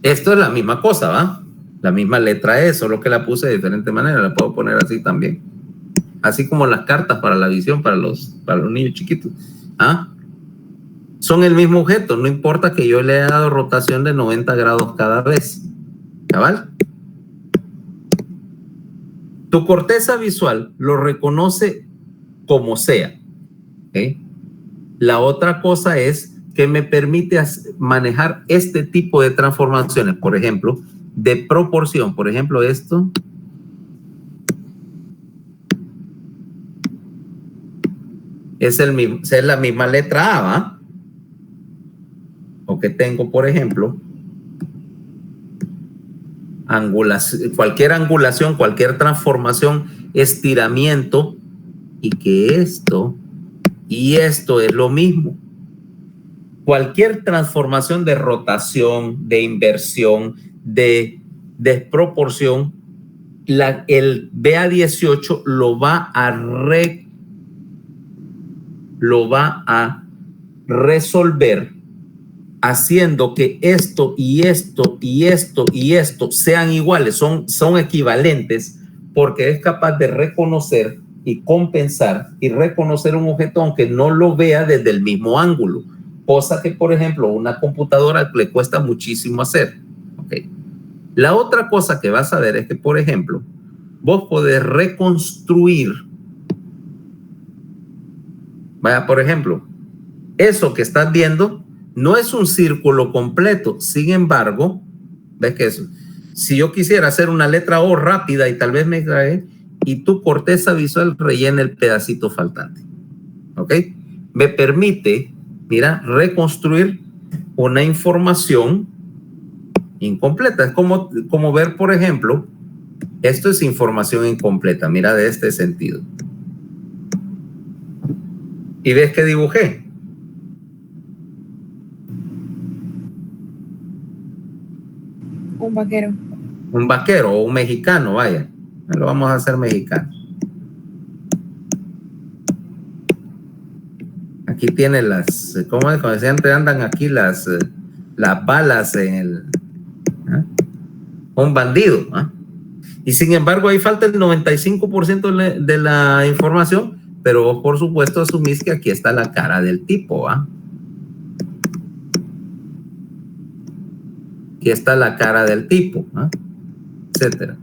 Esto es la misma cosa, ¿va? La misma letra E, solo que la puse de diferente manera. La puedo poner así también. Así como las cartas para la visión para los niños chiquitos. ¿Ah? Son el mismo objeto, no importa que yo le haya dado rotación de 90 grados cada vez. ¿Cabal? Tu corteza visual lo reconoce como sea. ¿Okay? La otra cosa es que me permite manejar este tipo de transformaciones, por ejemplo, de proporción. Por ejemplo, esto es la misma letra A, ¿va? O que tengo, por ejemplo, cualquier angulación, cualquier transformación, estiramiento, y que esto y esto es lo mismo. Cualquier transformación de rotación, de inversión, de desproporción, el BA18 lo va a resolver haciendo que esto y esto y esto y esto sean iguales, son equivalentes, porque es capaz de reconocer y compensar y reconocer un objeto aunque no lo vea desde el mismo ángulo, cosa que, por ejemplo, a una computadora le cuesta muchísimo hacer. ¿Okay? La otra cosa que vas a ver es que, por ejemplo, vos podés reconstruir, vaya, por ejemplo, eso que estás viendo no es un círculo completo. Sin embargo, ves que eso, si yo quisiera hacer una letra O rápida y tal vez me cae, y tu corteza visual rellena el pedacito faltante. ¿Ok? Me permite, mira, reconstruir una información incompleta. Es como ver, por ejemplo, esto es información incompleta. Mira, de este sentido. ¿Y ves que dibujé? Un vaquero. Un vaquero o un mexicano, vaya. Lo vamos a hacer mexicano. Aquí tiene ¿cómo es? Como siempre andan aquí las balas en el... un bandido. Y sin embargo ahí falta el 95% de la información, pero vos por supuesto asumís que aquí está la cara del tipo. Aquí está la cara del tipo, etcétera.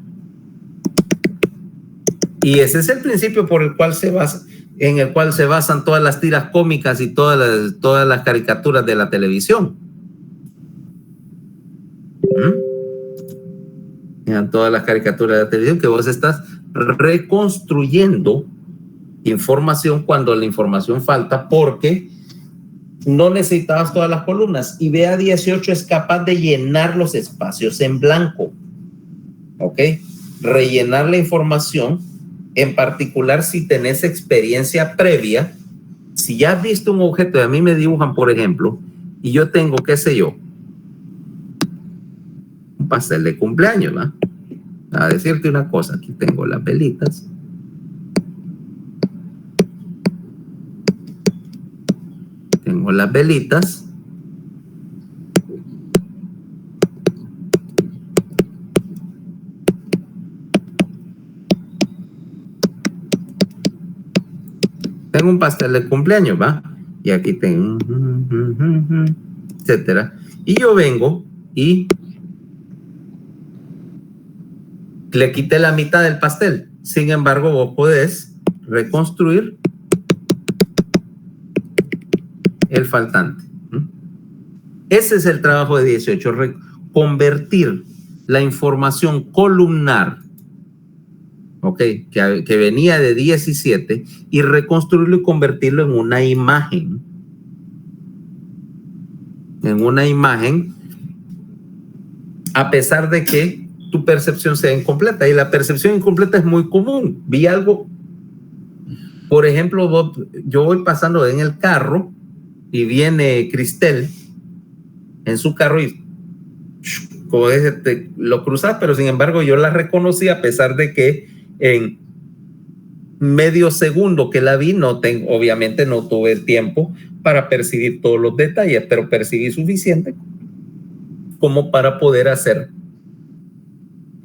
Y ese es el principio por el cual en el cual se basan todas las tiras cómicas y todas las caricaturas de la televisión. Todas las caricaturas de la televisión, que vos estás reconstruyendo información cuando la información falta, porque no necesitabas todas las columnas, y BA18 es capaz de llenar los espacios en blanco. ¿Ok? Rellenar la información, en particular si tenés experiencia previa. Si ya has visto un objeto y a mí me dibujan, por ejemplo, y yo tengo, qué sé yo, un pastel de cumpleaños, ¿va? A decirte una cosa, aquí tengo las velitas. Tengo las velitas. Tengo un pastel de cumpleaños, ¿va? Y aquí tengo, etcétera. Y yo vengo y le quité la mitad del pastel. Sin embargo, vos podés reconstruir el faltante. Ese es el trabajo de 18, convertir la información columnar, ¿ok? Que venía de 17, y reconstruirlo y convertirlo en una imagen. En una imagen, a pesar de que tu percepción sea incompleta. Y la percepción incompleta es muy común. Vi algo, por ejemplo, yo voy pasando en el carro y viene Cristel en su carro y como lo cruzas, pero sin embargo yo la reconocí, a pesar de que en medio segundo que la vi, obviamente no tuve tiempo para percibir todos los detalles, pero percibí suficiente como para poder hacer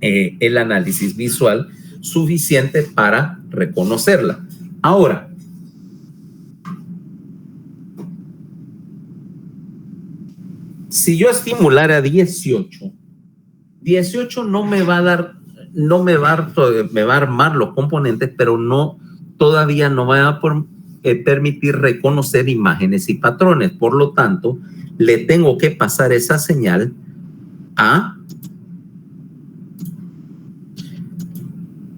el análisis visual suficiente para reconocerla. Ahora, Si yo estimulara 18 no me va a dar, me va a armar los componentes, pero todavía no va a permitir reconocer imágenes y patrones. Por lo tanto, le tengo que pasar esa señal a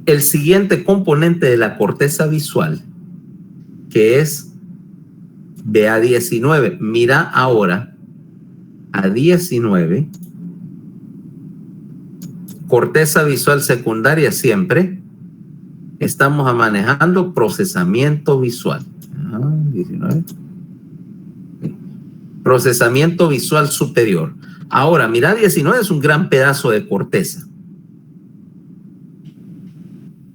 el siguiente componente de la corteza visual, que es BA19. Mira ahora a 19, corteza visual secundaria siempre. Estamos manejando procesamiento visual. 19. Procesamiento visual superior. Ahora, mira, 19 es un gran pedazo de corteza.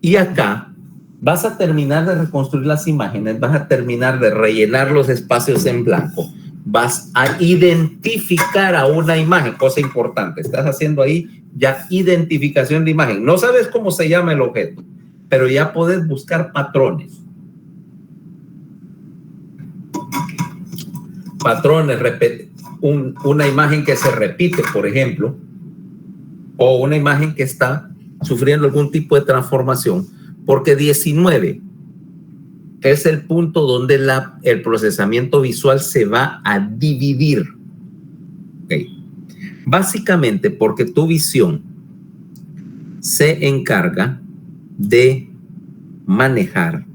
Y acá vas a terminar de reconstruir las imágenes, vas a terminar de rellenar los espacios en blanco, vas a identificar a una imagen, cosa importante, estás haciendo ahí ya identificación de imagen. No sabes cómo se llama el objeto, pero ya puedes buscar patrones. Patrones, una imagen que se repite, por ejemplo, o una imagen que está sufriendo algún tipo de transformación, porque 19 es el punto donde el procesamiento visual se va a dividir. Okay. Básicamente porque tu visión se encarga de manejar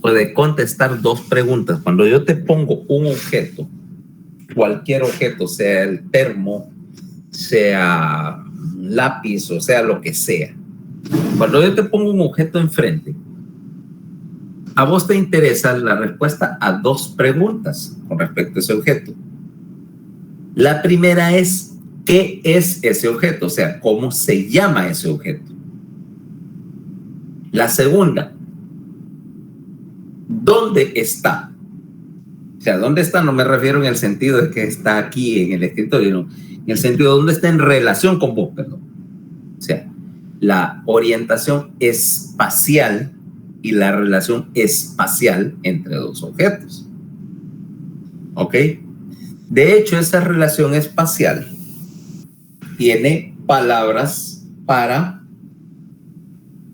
puede contestar dos preguntas. Cuando yo te pongo un objeto, cualquier objeto, sea el termo, sea lápiz o sea lo que sea, cuando yo te pongo un objeto enfrente, a vos te interesa la respuesta a dos preguntas con respecto a ese objeto. La primera es, ¿qué es ese objeto? O sea, ¿cómo se llama ese objeto? La segunda, ¿dónde está? O sea, ¿dónde está? No me refiero en el sentido de que está aquí en el escritorio, no. En el sentido de dónde está en relación con vos, perdón. O sea, la orientación espacial y la relación espacial entre dos objetos. ¿Ok? De hecho, esa relación espacial tiene palabras para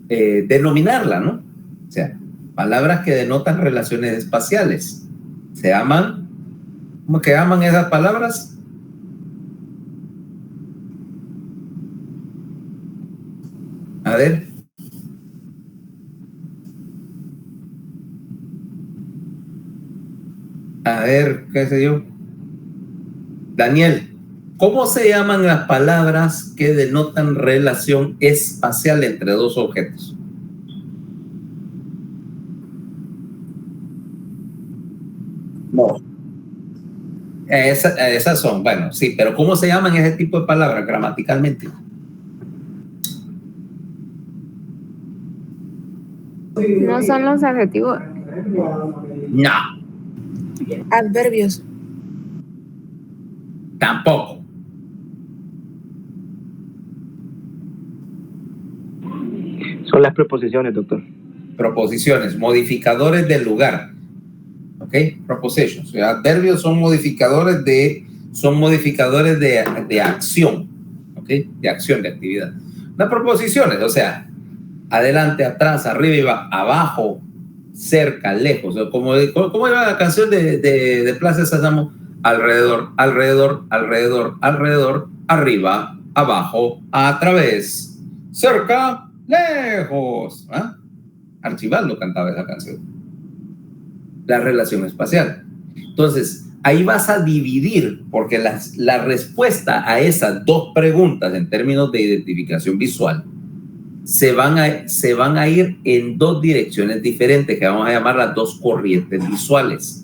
denominarla, ¿no? O sea, palabras que denotan relaciones espaciales. Se llaman, ¿cómo que llaman esas palabras? A ver. A ver, qué sé yo. Daniel, ¿cómo se llaman las palabras que denotan relación espacial entre dos objetos? No. Esas son, bueno, sí, pero ¿cómo se llaman ese tipo de palabras gramaticalmente? No son los adjetivos. No. Adverbios. Tampoco. Son las preposiciones, doctor. Proposiciones, modificadores del lugar. ¿Ok? Propositions. O sea, adverbios son modificadores de acción. ¿Ok? De acción, de actividad. Las proposiciones, o sea, adelante, atrás, arriba, abajo, cerca, lejos. ¿Cómo iba la canción de Plaza Sésamo? Alrededor, alrededor, alrededor, alrededor, arriba, abajo, a través, cerca, lejos. ¿Ah? Archibaldo cantaba esa canción. La relación espacial. Entonces, ahí vas a dividir, porque la respuesta a esas dos preguntas en términos de identificación visual se van a ir en dos direcciones diferentes, que vamos a llamar las dos corrientes visuales.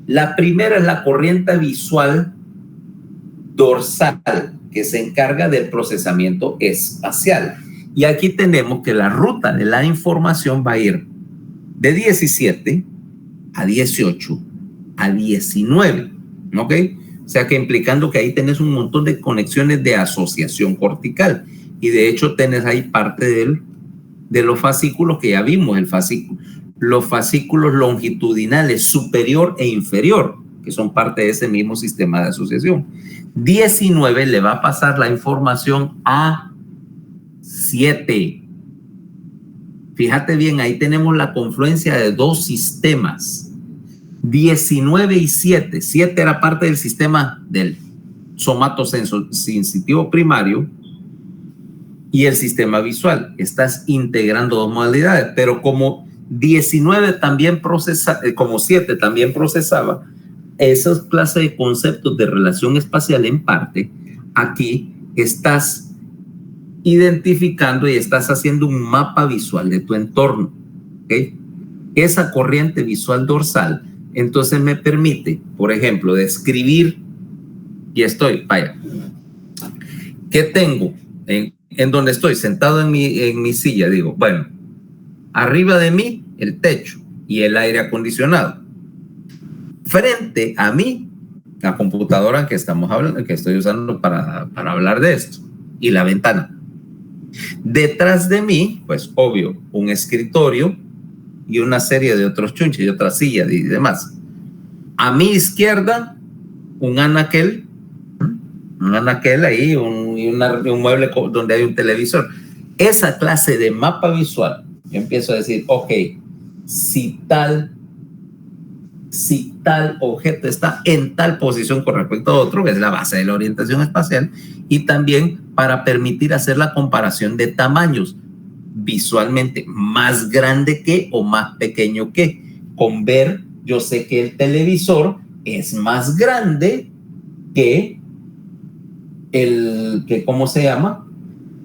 La primera es la corriente visual dorsal, que se encarga del procesamiento espacial. Y aquí tenemos que la ruta de la información va a ir de 17 a 18 a 19, ¿ok? O sea que implicando que ahí tenés un montón de conexiones de asociación cortical. Y de hecho tenés ahí parte de los fascículos que ya vimos, los fascículos longitudinales superior e inferior, que son parte de ese mismo sistema de asociación. 19 le va a pasar la información a 7. Fíjate bien, ahí tenemos la confluencia de dos sistemas. 19 y 7. 7 era parte del sistema del somatosensitivo primario y el sistema visual. Estás integrando dos modalidades, pero como 19 también procesa, como 7 también procesaba esas clases de conceptos de relación espacial en parte, aquí estás identificando y estás haciendo un mapa visual de tu entorno, ¿okay? Esa corriente visual dorsal entonces me permite, por ejemplo, describir, y estoy, vaya, ¿qué tengo? En donde estoy sentado en mi silla, digo, bueno, arriba de mí el techo y el aire acondicionado. Frente a mí, la computadora que estamos hablando, que estoy usando para hablar de esto, y la ventana. Detrás de mí, pues obvio, un escritorio y una serie de otros chunches y otra silla y demás. A mi izquierda, un anaquel ahí, un mueble donde hay un televisor. Esa clase de mapa visual, yo empiezo a decir, ok, si tal objeto está en tal posición con respecto a otro, que es la base de la orientación espacial, y también para permitir hacer la comparación de tamaños, visualmente más grande que o más pequeño que. Con ver, yo sé que el televisor es más grande que ¿cómo se llama?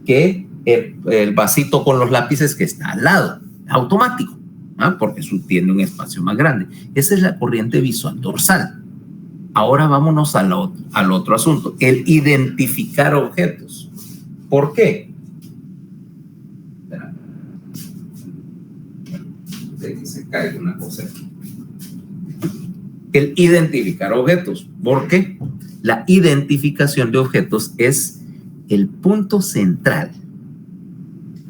Que el vasito con los lápices que está al lado, automático, ¿ah? Porque tiene un espacio más grande. Esa es la corriente visual dorsal. Ahora vámonos al otro asunto, el identificar objetos. ¿Por qué? Espera. Que se cae una cosa. El identificar objetos. ¿Por qué? La identificación de objetos es el punto central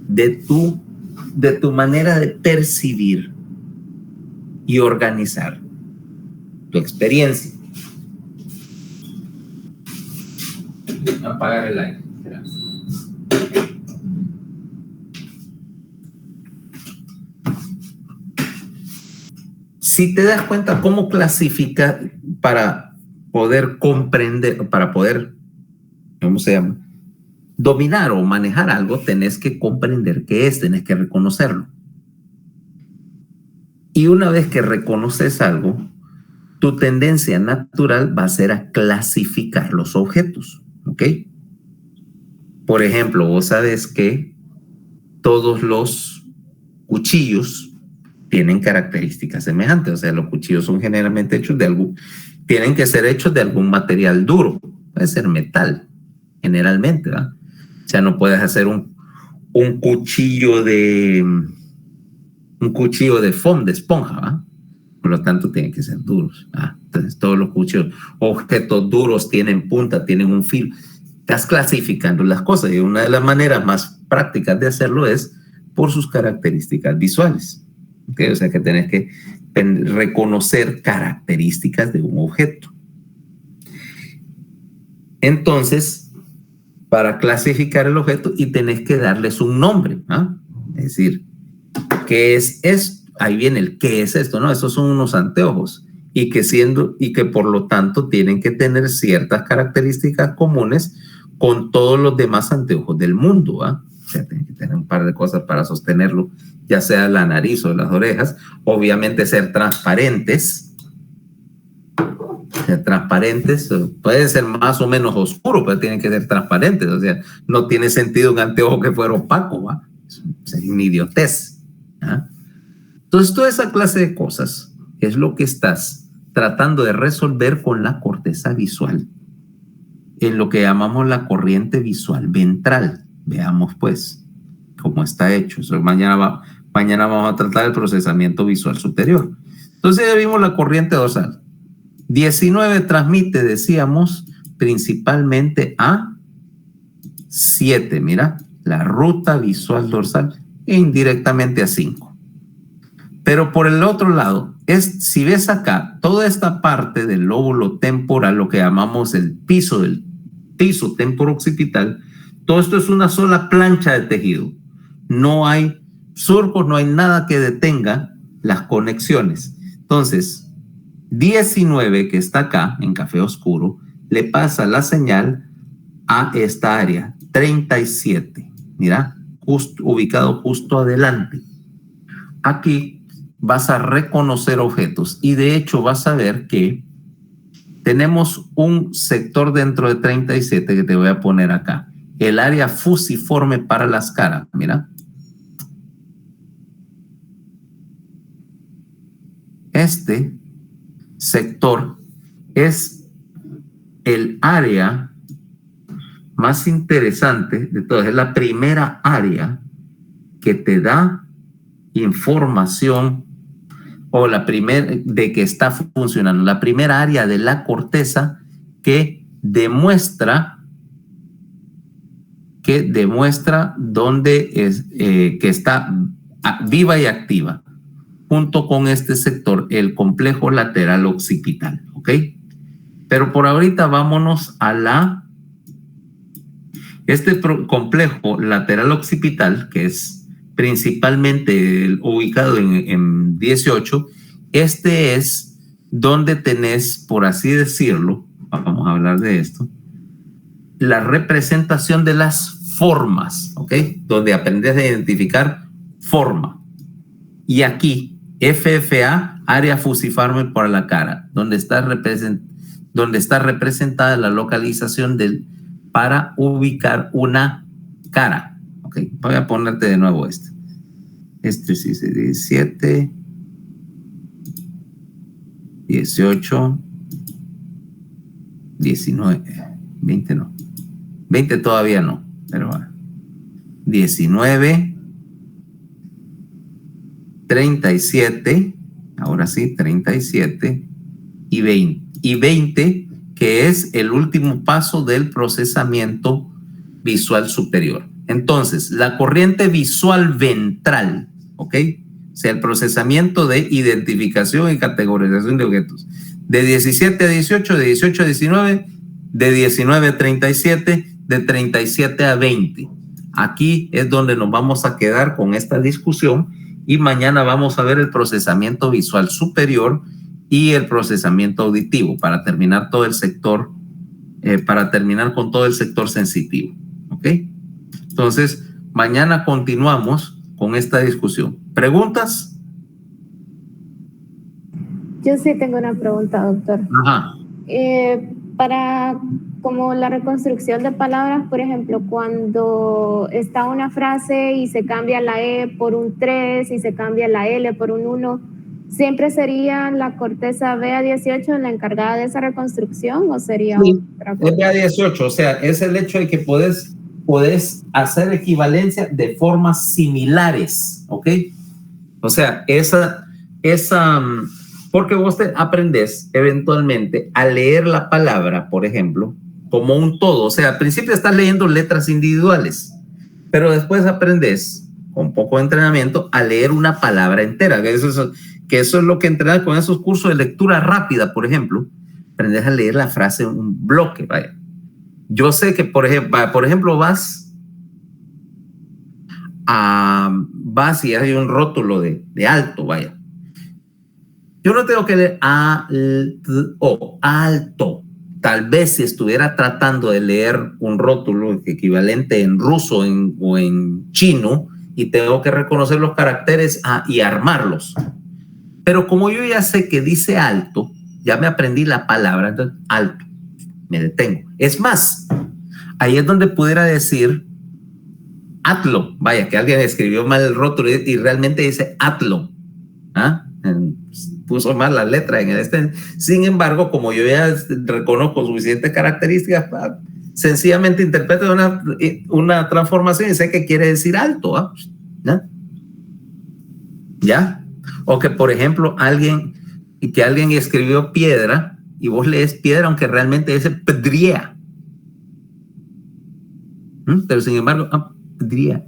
de tu manera de percibir y organizar tu experiencia. Voy a apagar el aire. Si te das cuenta cómo clasificar para poder comprender, para poder, ¿cómo se llama? Dominar o manejar algo, tenés que comprender qué es, tenés que reconocerlo. Y una vez que reconoces algo, tu tendencia natural va a ser a clasificar los objetos, ¿ok? Por ejemplo, vos sabes que todos los cuchillos tienen características semejantes, o sea, los cuchillos son generalmente hechos tienen que ser hechos de algún material duro, puede ser metal, generalmente, ¿verdad? O sea, no puedes hacer un cuchillo de foam, de esponja, ¿verdad? Por lo tanto, tienen que ser duros, ¿verdad? Entonces, todos los cuchillos, objetos duros, tienen punta, tienen un filo. Estás clasificando las cosas y una de las maneras más prácticas de hacerlo es por sus características visuales. ¿Okay? O sea, que tenés que reconocer características de un objeto. Entonces, para clasificar el objeto y tenés que darles un nombre, ¿ah? Es decir, ¿qué es esto? Ahí viene el ¿qué es esto? No, esos son unos anteojos y que por lo tanto tienen que tener ciertas características comunes con todos los demás anteojos del mundo, ¿ah? O sea, tienen que tener un par de cosas para sostenerlo, ya sea la nariz o las orejas. Obviamente ser transparentes. Puede ser más o menos oscuro, pero tienen que ser transparentes. O sea, no tiene sentido un anteojo que fuera opaco, ¿va? Sería una idiotez, ¿ah? Entonces, toda esa clase de cosas es lo que estás tratando de resolver con la corteza visual, en lo que llamamos la corriente visual ventral. Veamos, pues, cómo está hecho. Eso mañana vamos a tratar el procesamiento visual superior. Entonces, ya vimos la corriente dorsal. 19 transmite, decíamos, principalmente a 7. Mira, la ruta visual dorsal, e indirectamente a 5. Pero por el otro lado, si ves acá, toda esta parte del lóbulo temporal, lo que llamamos el piso temporo-occipital, todo esto es una sola plancha de tejido. No hay surcos, no hay nada que detenga las conexiones. Entonces, 19, que está acá en café oscuro, le pasa la señal a esta área, 37. Mira, ubicado justo adelante. Aquí vas a reconocer objetos y de hecho vas a ver que tenemos un sector dentro de 37 que te voy a poner acá. El área fusiforme para las caras, mira. Este sector es el área más interesante de todas. Es la primera área que te da información o la primera de que está funcionando. La primera área de la corteza que demuestra dónde es, que está viva y activa, junto con este sector, el complejo lateral occipital, ¿ok? Pero por ahorita vámonos a este complejo lateral occipital, que es principalmente ubicado en 18, este es donde tenés, por así decirlo, vamos a hablar de esto, la representación de las formas, ¿ok? Donde aprendes a identificar forma. Y aquí, FFA, área fusiforme para la cara, donde está representada la localización para ubicar una cara. Ok, voy a ponerte de nuevo este. Este sí es 17, 18, 19, 20 no. 20 todavía no, pero bueno. 19, 37, ahora sí, 37 y 20. Y 20, que es el último paso del procesamiento visual superior. Entonces, la corriente visual ventral, ¿ok? O sea, el procesamiento de identificación y categorización de objetos. De 17 a 18, de 18 a 19, de 19 a 37, de 37 a 20. Aquí es donde nos vamos a quedar con esta discusión y mañana vamos a ver el procesamiento visual superior y el procesamiento auditivo para terminar todo el sector, para terminar con todo el sector sensitivo. ¿Ok? Entonces, mañana continuamos con esta discusión. ¿Preguntas? Yo sí tengo una pregunta, doctor. Ajá. Para como la reconstrucción de palabras, por ejemplo, cuando está una frase y se cambia la E por un 3 y se cambia la L por un 1, ¿siempre sería la corteza BA18 la encargada de esa reconstrucción o sería otra cosa? Es BA18, o sea, es el hecho de que puedes hacer equivalencia de formas similares, ¿ok? O sea, porque vos te aprendes eventualmente a leer la palabra, por ejemplo, como un todo. O sea, al principio estás leyendo letras individuales, pero después aprendes, con poco entrenamiento, a leer una palabra entera. Que eso es lo que entrenas con esos cursos de lectura rápida, por ejemplo. Aprendes a leer la frase en un bloque, vaya. Yo sé que, por ejemplo, vas y hay un rótulo de alto, vaya. Yo no tengo que leer alto. Tal vez si estuviera tratando de leer un rótulo equivalente en ruso o en chino y tengo que reconocer los caracteres y armarlos. Pero como yo ya sé que dice alto, ya me aprendí la palabra, entonces alto, me detengo. Es más, ahí es donde pudiera decir atlo. Vaya, que alguien escribió mal el rótulo y realmente dice atlo. Puso mal la letra en este. Sin embargo, como yo ya reconozco suficientes características, sencillamente interpreto una transformación y sé que quiere decir alto. ¿Ya? O que, por ejemplo, alguien escribió piedra y vos lees piedra aunque realmente dice pedría. Pero sin embargo, pedría.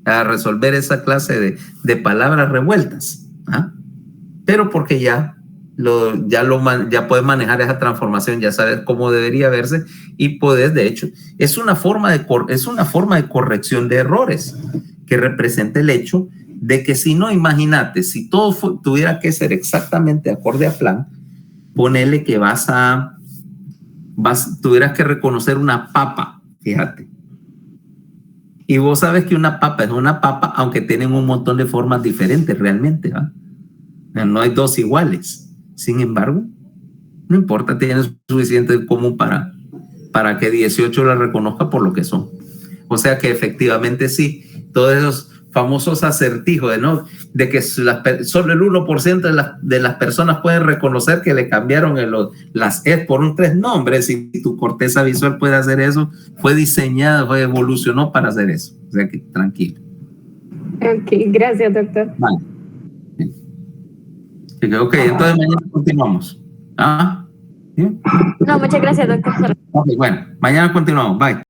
A resolver esa clase de palabras revueltas. ¿ah? Pero porque ya puedes manejar esa transformación, ya sabes cómo debería verse y puedes, de hecho, es una forma de corrección de errores que representa el hecho de que si no, imagínate, si todo tuviera que ser exactamente acorde a plan, ponele que tuvieras que reconocer una papa, fíjate. Y vos sabes que una papa es una papa, aunque tienen un montón de formas diferentes realmente, ¿va? No hay dos iguales. Sin embargo, no importa, tienes suficiente en común para que 18 la reconozca por lo que son. O sea que efectivamente sí, todos esos famosos acertijos, ¿no? De que solo el 1% de las personas pueden reconocer que le cambiaron las E por un 3 nombres. Si tu corteza visual puede hacer eso, fue diseñada, evolucionó para hacer eso. O sea que tranquilo. Ok, gracias, doctor. Vale. Ok, entonces mañana continuamos. ¿Ah? ¿Sí? No, muchas gracias, doctor. Okay, bueno, mañana continuamos. Bye.